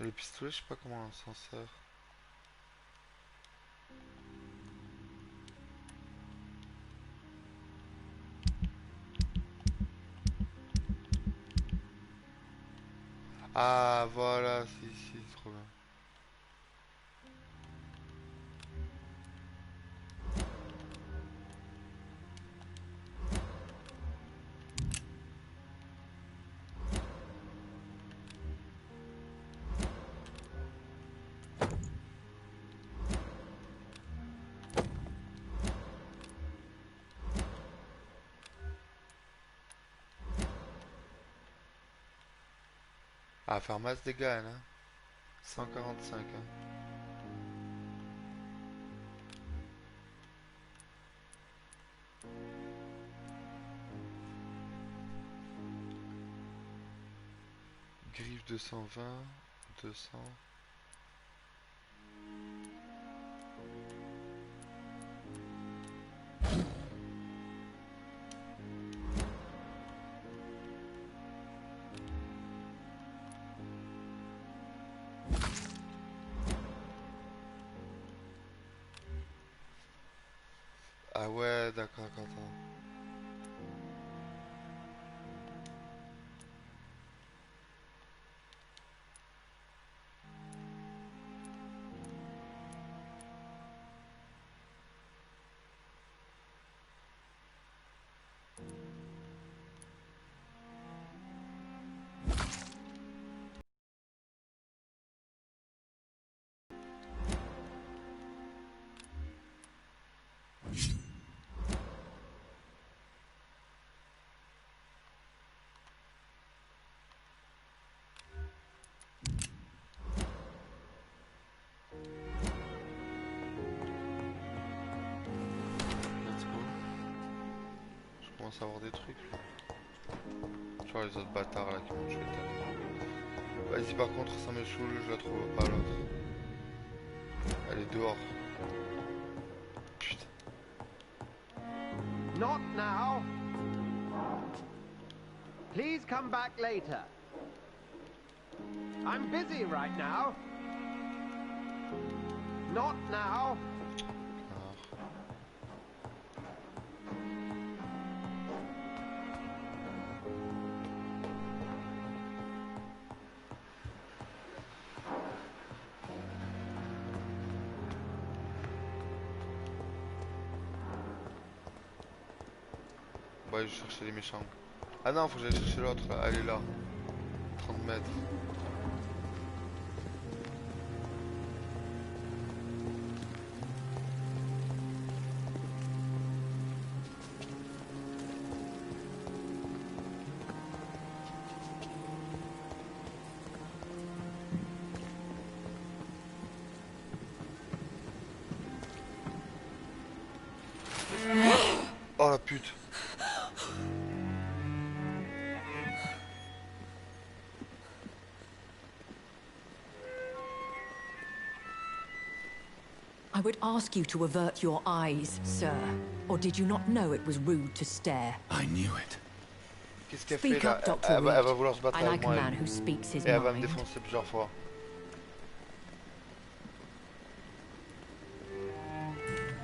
Les pistolets, je sais pas comment on s'en sert. Ah voilà, si, trop bien. Ah, faire masse dégâts, elle, hein. 145, hein. Griffe 220, 200. Ah ouais, d'accord, attends. Je commence à avoir des trucs là. Genre les autres bâtards là qui m'ont tué. Vas-y, par contre, ça me saoule, je la trouve pas l'autre. Elle est dehors. Putain. Not now. Please come back later. I'm busy right now. Not now. Ouais, je cherchais les méchants. Ah non, faut que j'aille chercher l'autre là. Elle est là. 30 mètres. Oh la pute. I would ask you to avert your eyes, sir. Or did you not know it was rude to stare? I knew it. Qu'est-ce qu'elle Speak fait là? up, Dr. Elle va Reed. vouloir se battre I avec like a moi. man who speaks his Et elle va me mind. défoncer plusieurs fois.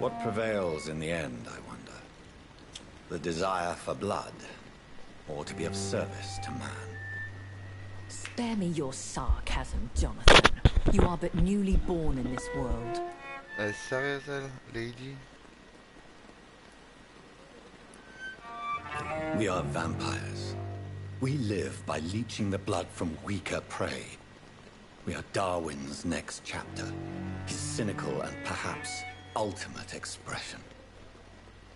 What prevails in the end, I wonder? The desire for blood, or to be of service to man? Spare me your sarcasm, Jonathan. You are but newly born in this world. Elle est sérieuse, elle, lady? We are vampires. We live by leeching the blood from weaker prey. We are Darwin's next chapter, his cynical and perhaps ultimate expression.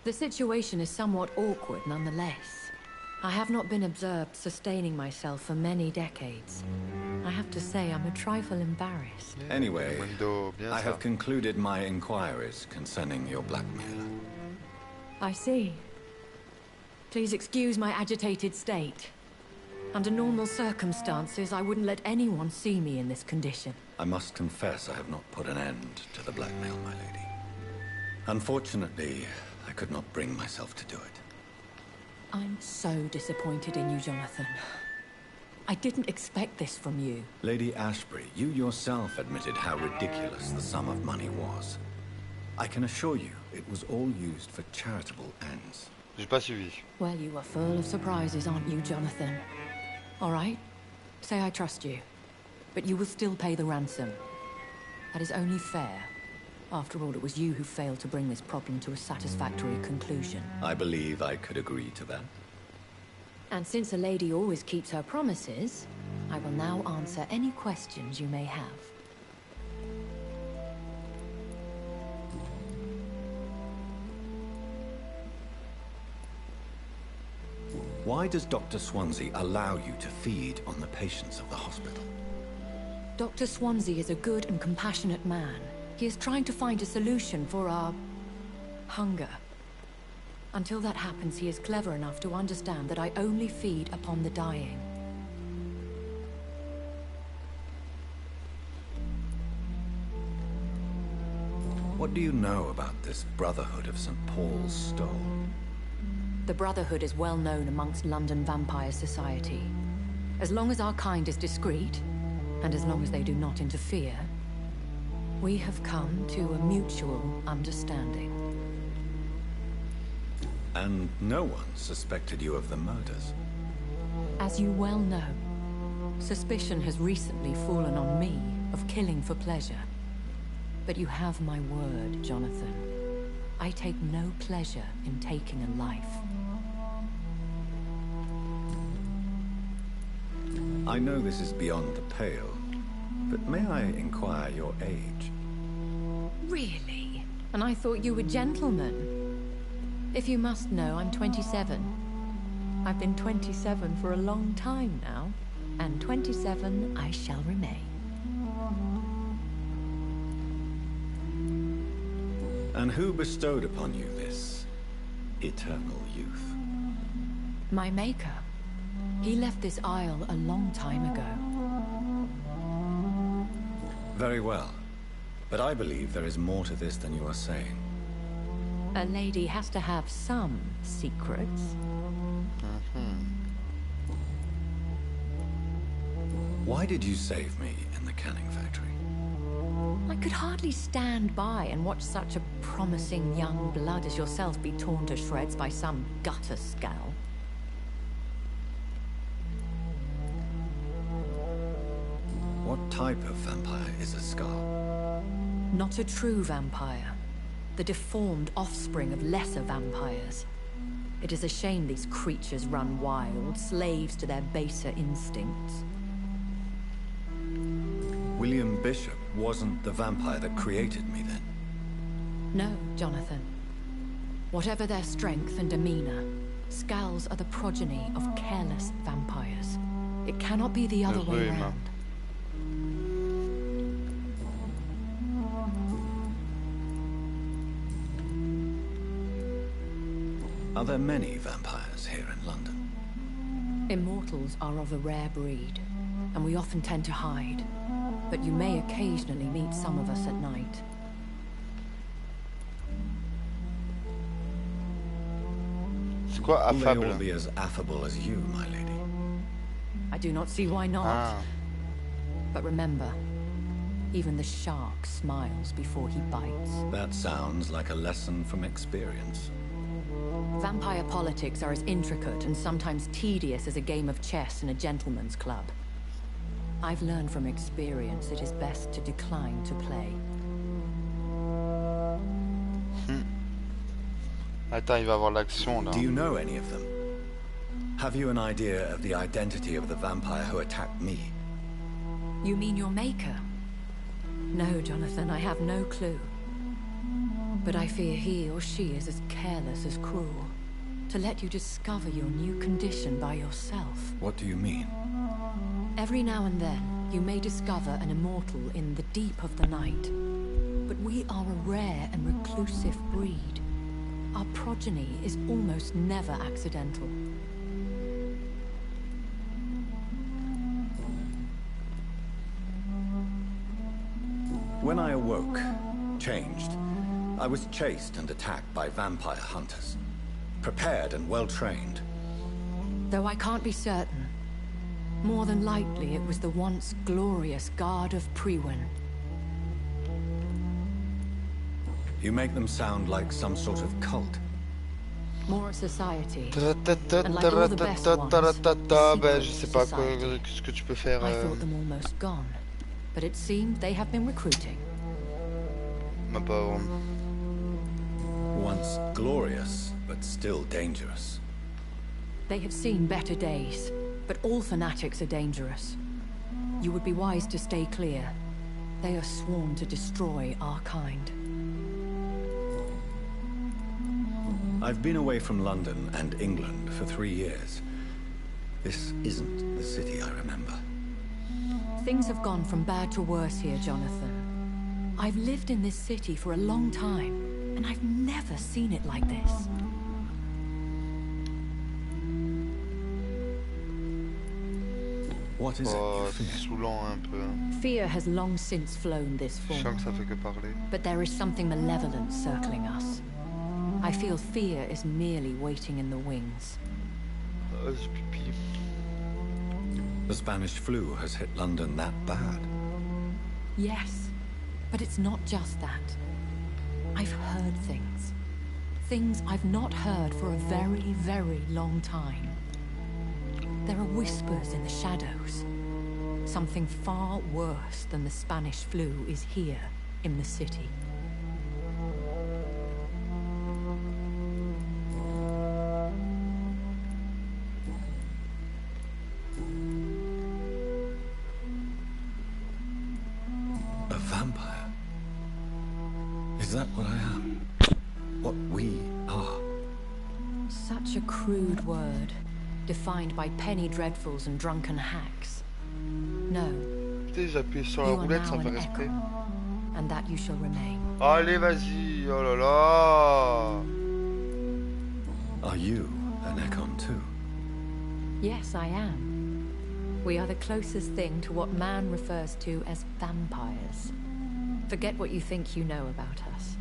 The situation is somewhat awkward nonetheless. I have not been observed sustaining myself for many decades. I have to say I'm a trifle embarrassed. Anyway, I have concluded my inquiries concerning your blackmailer. I see. Please excuse my agitated state. Under normal circumstances, I wouldn't let anyone see me in this condition. I must confess I have not put an end to the blackmail, my lady. Unfortunately, I could not bring myself to do it. I'm so disappointed in you, Jonathan. I didn't expect this from you. Lady Ashbury, you yourself admitted how ridiculous the sum of money was. I can assure you, it was all used for charitable ends. J'ai pas suivi. Well, you are full of surprises, aren't you, Jonathan? All right, say I trust you, but you will still pay the ransom. That is only fair. After all, it was you who failed to bring this problem to a satisfactory conclusion. I believe I could agree to that. And since a lady always keeps her promises, I will now answer any questions you may have. Why does Dr. Swansea allow you to feed on the patients of the hospital? Dr. Swansea is a good and compassionate man. He is trying to find a solution for our hunger. Until that happens, he is clever enough to understand that I only feed upon the dying. What do you know about this Brotherhood of St. Paul's Stole? The Brotherhood is well known amongst London vampire society. As long as our kind is discreet, and as long as they do not interfere, we have come to a mutual understanding. And no one suspected you of the murders? As you well know, suspicion has recently fallen on me of killing for pleasure. But you have my word, Jonathan. I take no pleasure in taking a life. I know this is beyond the pale, but may I inquire your age? Really? And I thought you were gentlemen. If you must know, I'm 27. I've been 27 for a long time now, and 27 I shall remain. And who bestowed upon you this eternal youth? My maker. He left this isle a long time ago. Very well. But I believe there is more to this than you are saying. A lady has to have some secrets. Why did you save me in the canning factory? I could hardly stand by and watch such a promising young blood as yourself be torn to shreds by some gutter scowl. What type of vampire is a skull? Not a true vampire. The deformed offspring of lesser vampires. It is a shame these creatures run wild, slaves to their baser instincts. William Bishop wasn't the vampire that created me then? No, Jonathan. Whatever their strength and demeanor, Skulls are the progeny of careless vampires. It cannot be the other way around. Are there many vampires here in London? Immortals are of a rare breed, and we often tend to hide. But you may occasionally meet some of us at night. Will they all be as affable as you, my lady? I do not see why not. But remember, even the shark smiles before he bites. That sounds like a lesson from experience. Vampire politics are as intricate and sometimes tedious as a game of chess in a gentleman's club. I've learned from experience it is best to decline to play. Attends, il va avoir l'action là. Do you know any of them? Have you an idea of the identity of the vampire who attacked me? You mean your maker? No, Jonathan, I have no clue. But I fear he or she is as careless as cruel. To let you discover your new condition by yourself. What do you mean? Every now and then, you may discover an immortal in the deep of the night. But we are a rare and reclusive breed. Our progeny is almost never accidental. When I awoke, changed, I was chased and attacked by vampire hunters. Prepared and well-trained. Though I can't be certain, More than likely, it was the once glorious Guard of Priwen. You make them sound like some sort of cult. More a society. Ben, je sais pas ce que tu peux faire. I thought them almost gone, but it seemed they have been recruiting. Ma pauvre. Once glorious, but still dangerous. They have seen better days, but all fanatics are dangerous. You would be wise to stay clear. They are sworn to destroy our kind. I've been away from London and England for 3 years. This isn't the city I remember. Things have gone from bad to worse here, Jonathan. I've lived in this city for a long time, and I've never seen it like this. What is it? C'est saoulant un peu. Fear has long since flown this Je form. sens que ça fait que parler. But there is something malevolent circling us. I feel fear is merely waiting in the wings. J'ai pipi. The Spanish flu has hit London that bad. Yes, but it's not just that. I've heard things. Things I've not heard for a very, very long time. There are whispers in the shadows. Something far worse than the Spanish flu is here in the city. A vampire? Is that what I am? What we are? Such a crude word, defined by penny dreadfuls and drunken hacks. No. Putain, j'ai appuyé sur la roulette sans faire exprès. And that you shall remain. Allez, vas-y, oh là là. Are you an Ekon too? Yes, I am. We are the closest thing to what man refers to as vampires. Forget what you think you know about us.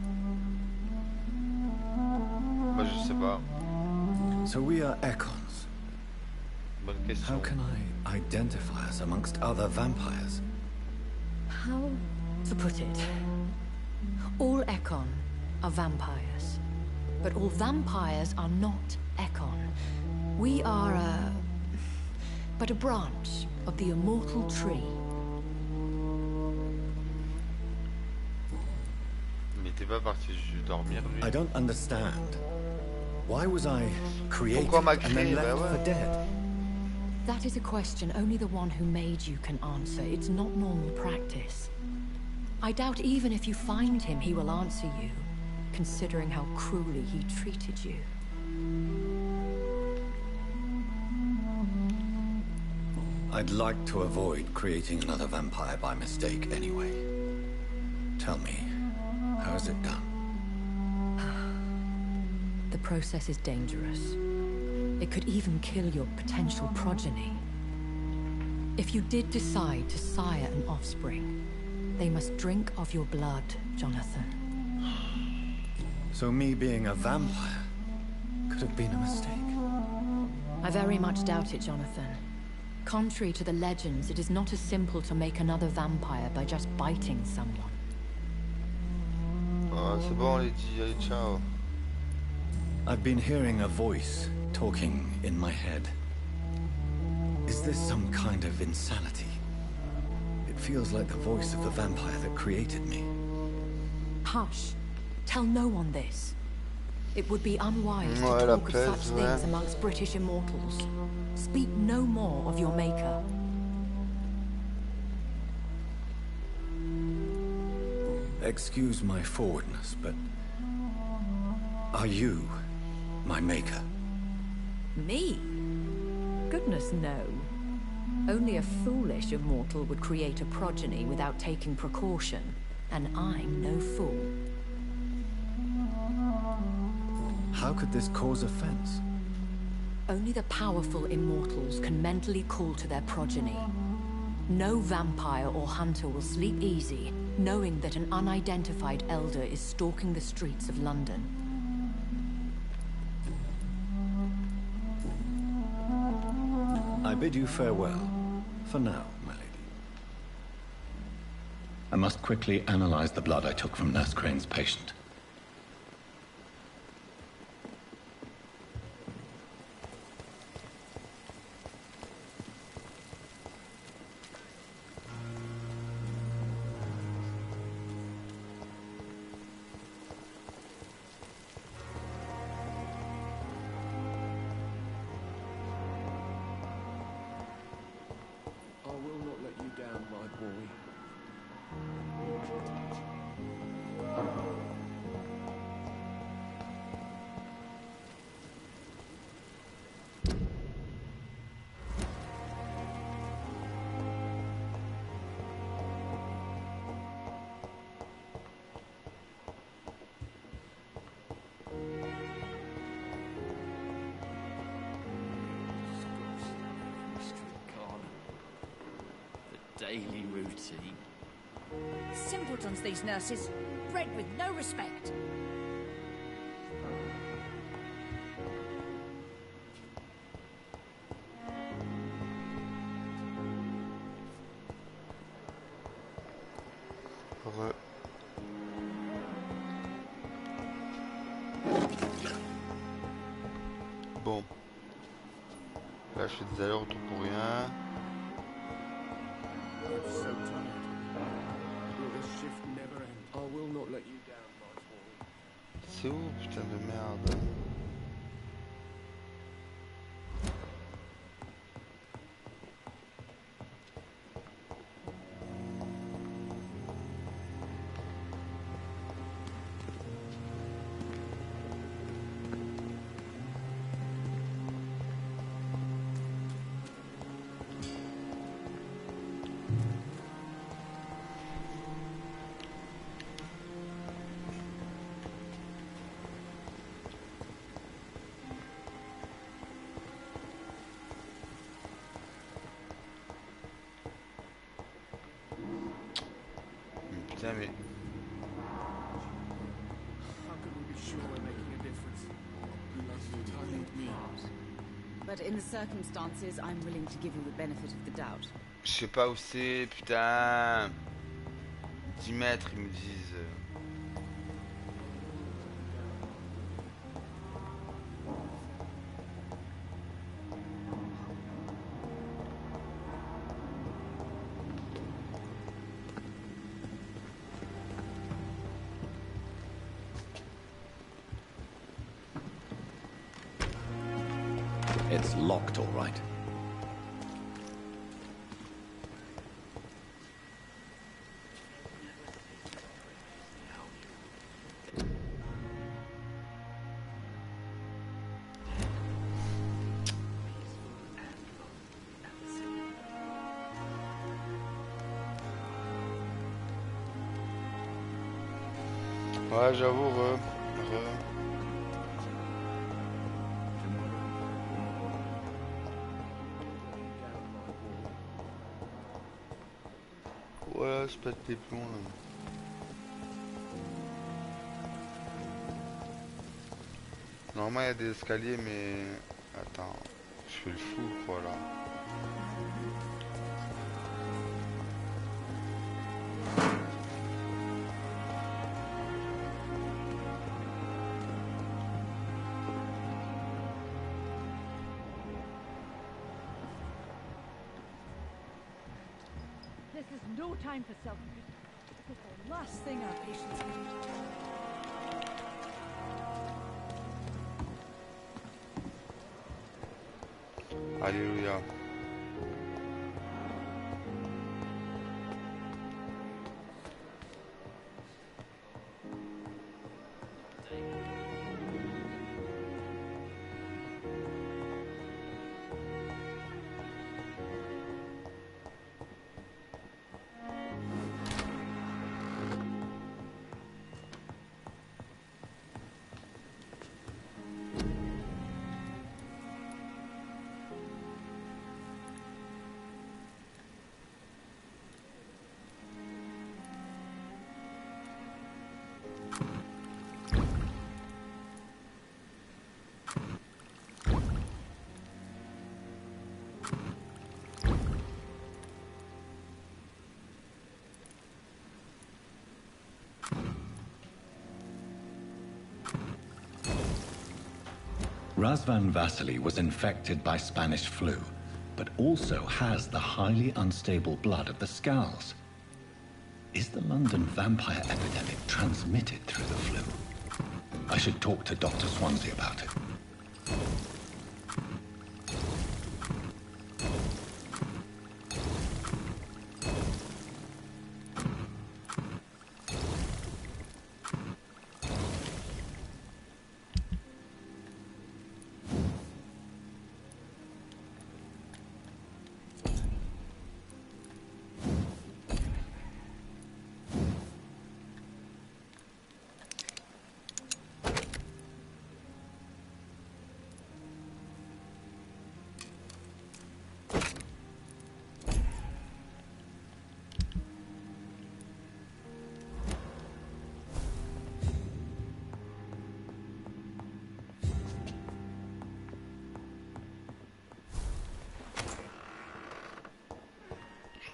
Bah, je sais pas. So we are Ekons. Bonne question. How can I identify us amongst other vampires? How to put it? All Ekon are vampires. But all vampires are not Ekon. We are but a branch of the immortal tree. Mais t'es pas parti dormir, lui. I don't understand. Why was I created Pourquoi m'a and créé? then Bah left ouais. for dead? That is a question only the one who made you can answer. It's not normal practice. I doubt even if you find him, he will answer you, considering how cruelly he treated you. I'd like to avoid creating another vampire by mistake anyway. Tell me, how is it done? The process is dangerous. It could even kill your potential progeny. If you did decide to sire an offspring, they must drink of your blood, Jonathan. So me being a vampire could have been a mistake. I very much doubt it, Jonathan. Contrary to the legends, it is not as simple to make another vampire by just biting someone. Ah, c'est bon, on les dit, allez, ciao. I've been hearing a voice talking in my head. Is this some kind of insanity? It feels like the voice of the vampire that created me. Hush. Tell no one this. It would be unwise to Ouais, la talk of peste, such ouais. things amongst British immortals. Speak no more of your maker. Excuse my forwardness, but are you my maker? Me? Goodness, no. Only a foolish immortal would create a progeny without taking precaution, and I'm no fool. How could this cause offense? Only the powerful immortals can mentally call to their progeny. No vampire or hunter will sleep easy, knowing that an unidentified elder is stalking the streets of London. I bid you farewell. For now, my lady. I must quickly analyze the blood I took from Nurse Crane's patient. Daily routine. Simpletons, these nurses. Bred with no respect. Bon. Là, je fais des allers-retours pour rien. C'est où, putain de merde? Putain mais... But in the circumstances, I'm willing to give you the benefit of the doubt. Je sais pas où c'est, putain. 10 mètres, ils me disent. It's locked, all right. Ouais, j'avoue, Voilà, je pète les plombs là. Normalement il y a des escaliers mais... Attends, je fais le fou quoi là. This is no time for self-pity. It's the last thing our patients need. Alléluia. Razvan Vasily was infected by Spanish flu, but also has the highly unstable blood of the Scowls. Is the London vampire epidemic transmitted through the flu? I should talk to Dr. Swansea about it.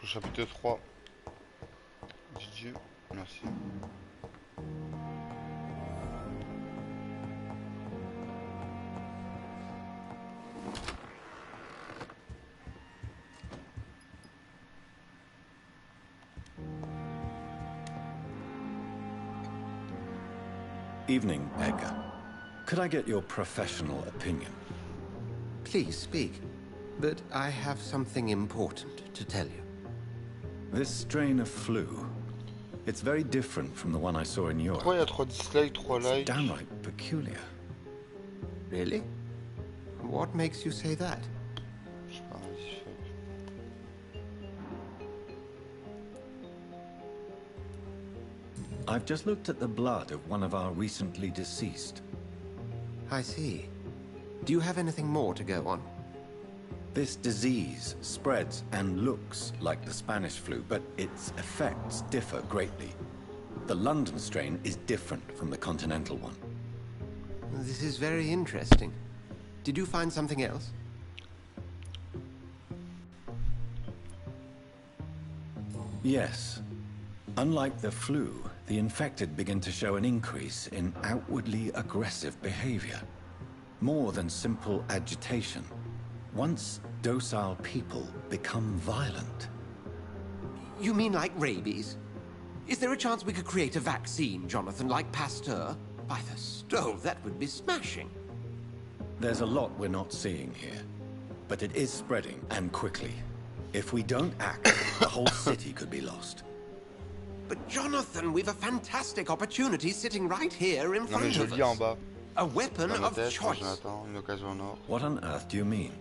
Chapitre 3. Dieu, merci. Evening, Edgar. Could I get your professional opinion? Please speak, but I have something important to tell you. This strain of flu, it's very different from the one I saw in Europe. Pourquoi il y a 3 dislikes, 3 likes? It's downright peculiar. Really? What makes you say that? I've just looked at the blood of one of our recently deceased. I see. Do you have anything more to go on? This disease spreads and looks like the Spanish flu, but its effects differ greatly. The London strain is different from the continental one. This is very interesting. Did you find something else? Yes. Unlike the flu, the infected begin to show an increase in outwardly aggressive behavior. More than simple agitation. Once docile people become violent. You mean like rabies? Is there a chance we could create a vaccine, Jonathan, like Pasteur? By the stove, that would be smashing. There's a lot we're not seeing here. But it is spreading, and quickly. If we don't act, the whole city could be lost. But Jonathan, we've a fantastic opportunity sitting right here in front of us. A weapon of choice. What on earth do you mean?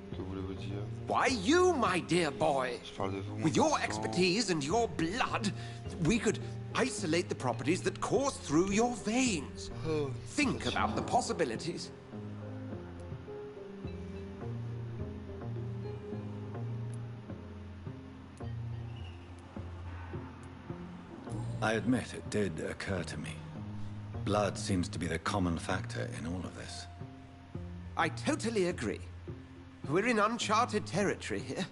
Why, you, my dear boy. With your expertise and your blood, we could isolate the properties that course through your veins. Think about the possibilities. I admit it did occur to me. Blood seems to be the common factor in all of this. I totally agree. We're in uncharted territory here.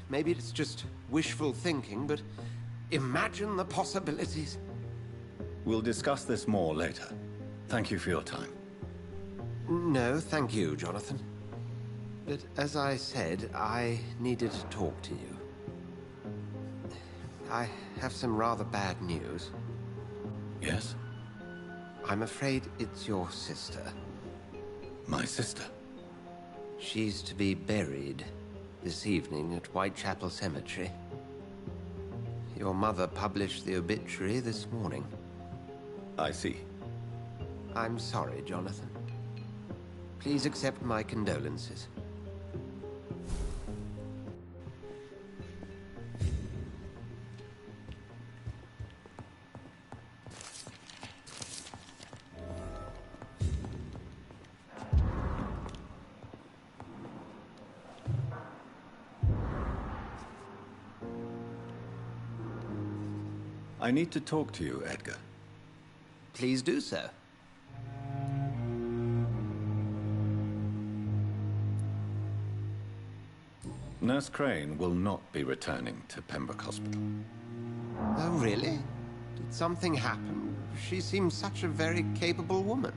Maybe it's just wishful thinking, but imagine the possibilities. We'll discuss this more later. Thank you for your time. No, thank you, Jonathan. But as I said, I needed to talk to you. I have some rather bad news. Yes? I'm afraid it's your sister. My sister? She's to be buried this evening at Whitechapel Cemetery. Your mother published the obituary this morning. I see. I'm sorry, Jonathan. Please accept my condolences. I need to talk to you, Edgar. Please do so. Nurse Crane will not be returning to Pembroke Hospital. Oh, really? Did something happen? She seems such a very capable woman.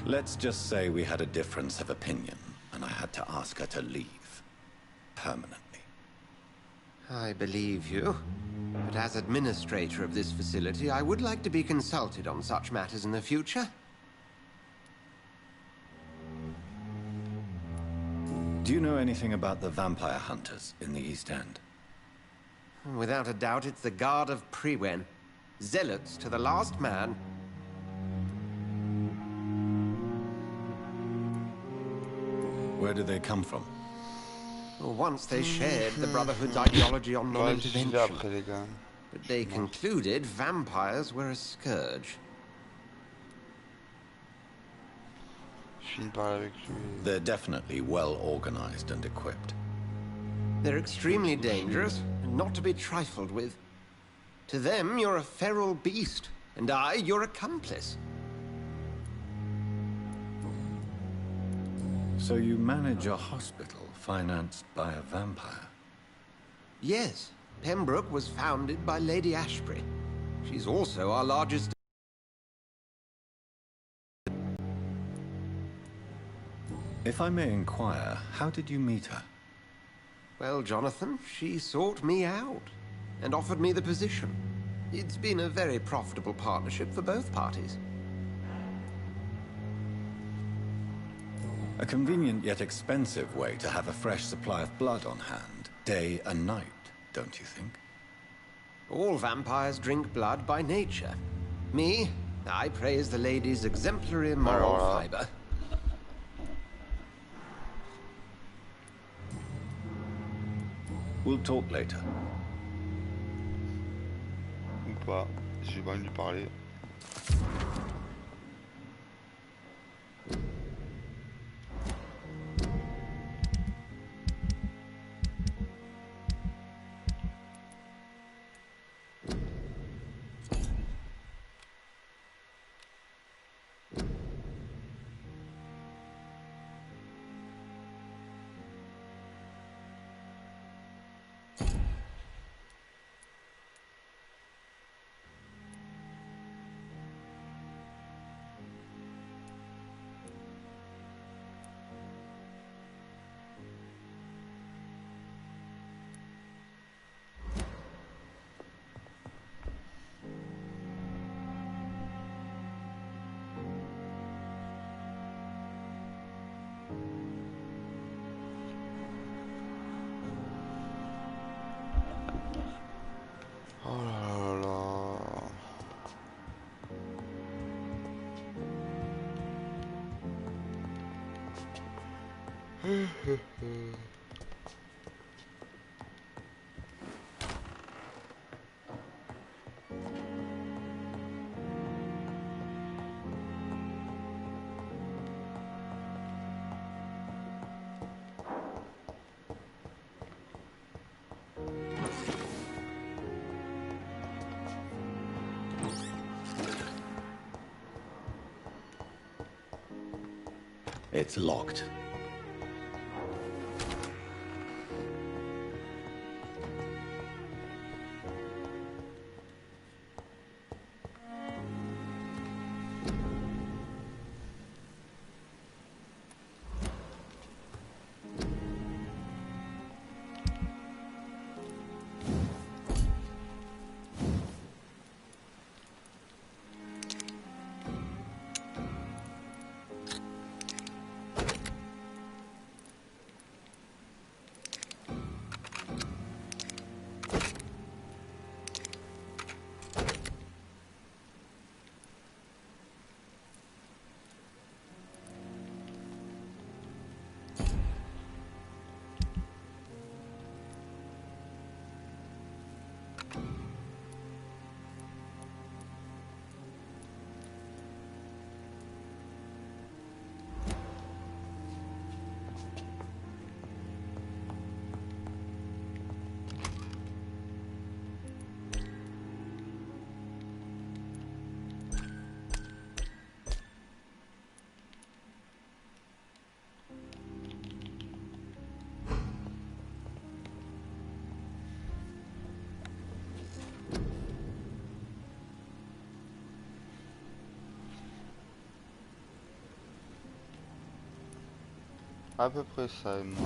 Let's just say we had a difference of opinion, and I had to ask her to leave. Permanently. I believe you. But as administrator of this facility, I would like to be consulted on such matters in the future. Do you know anything about the vampire hunters in the East End? Without a doubt, it's the Guard of Prewen. Zealots to the last man. Where do they come from? Once they shared the Brotherhood's ideology on non-intervention. But they concluded vampires were a scourge. They're definitely well organized and equipped. They're extremely dangerous and not to be trifled with. To them, you're a feral beast, and I, your accomplice. So you manage a hospital financed by a vampire? Yes. Pembroke was founded by Lady Ashbury. She's also our largest... If I may inquire, how did you meet her? Well, Jonathan, she sought me out and offered me the position. It's been a very profitable partnership for both parties. A convenient yet expensive way to have a fresh supply of blood on hand, day and night, don't you think? All vampires drink blood by nature. Me, I praise the lady's exemplary moral fiber. We'll talk later. Ou pas, j'ai pas envie de lui parler. It's locked. À peu près ça et moi.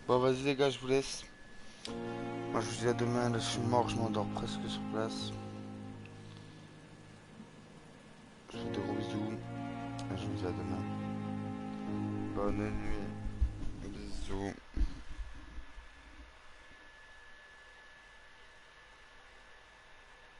Bon vas-y les gars, je vous laisse. Moi je vous dis à demain, là je suis mort, je m'endors presque sur place. Je vous fais de gros bisous. Et je vous dis à demain. Bonne nuit. Bisous.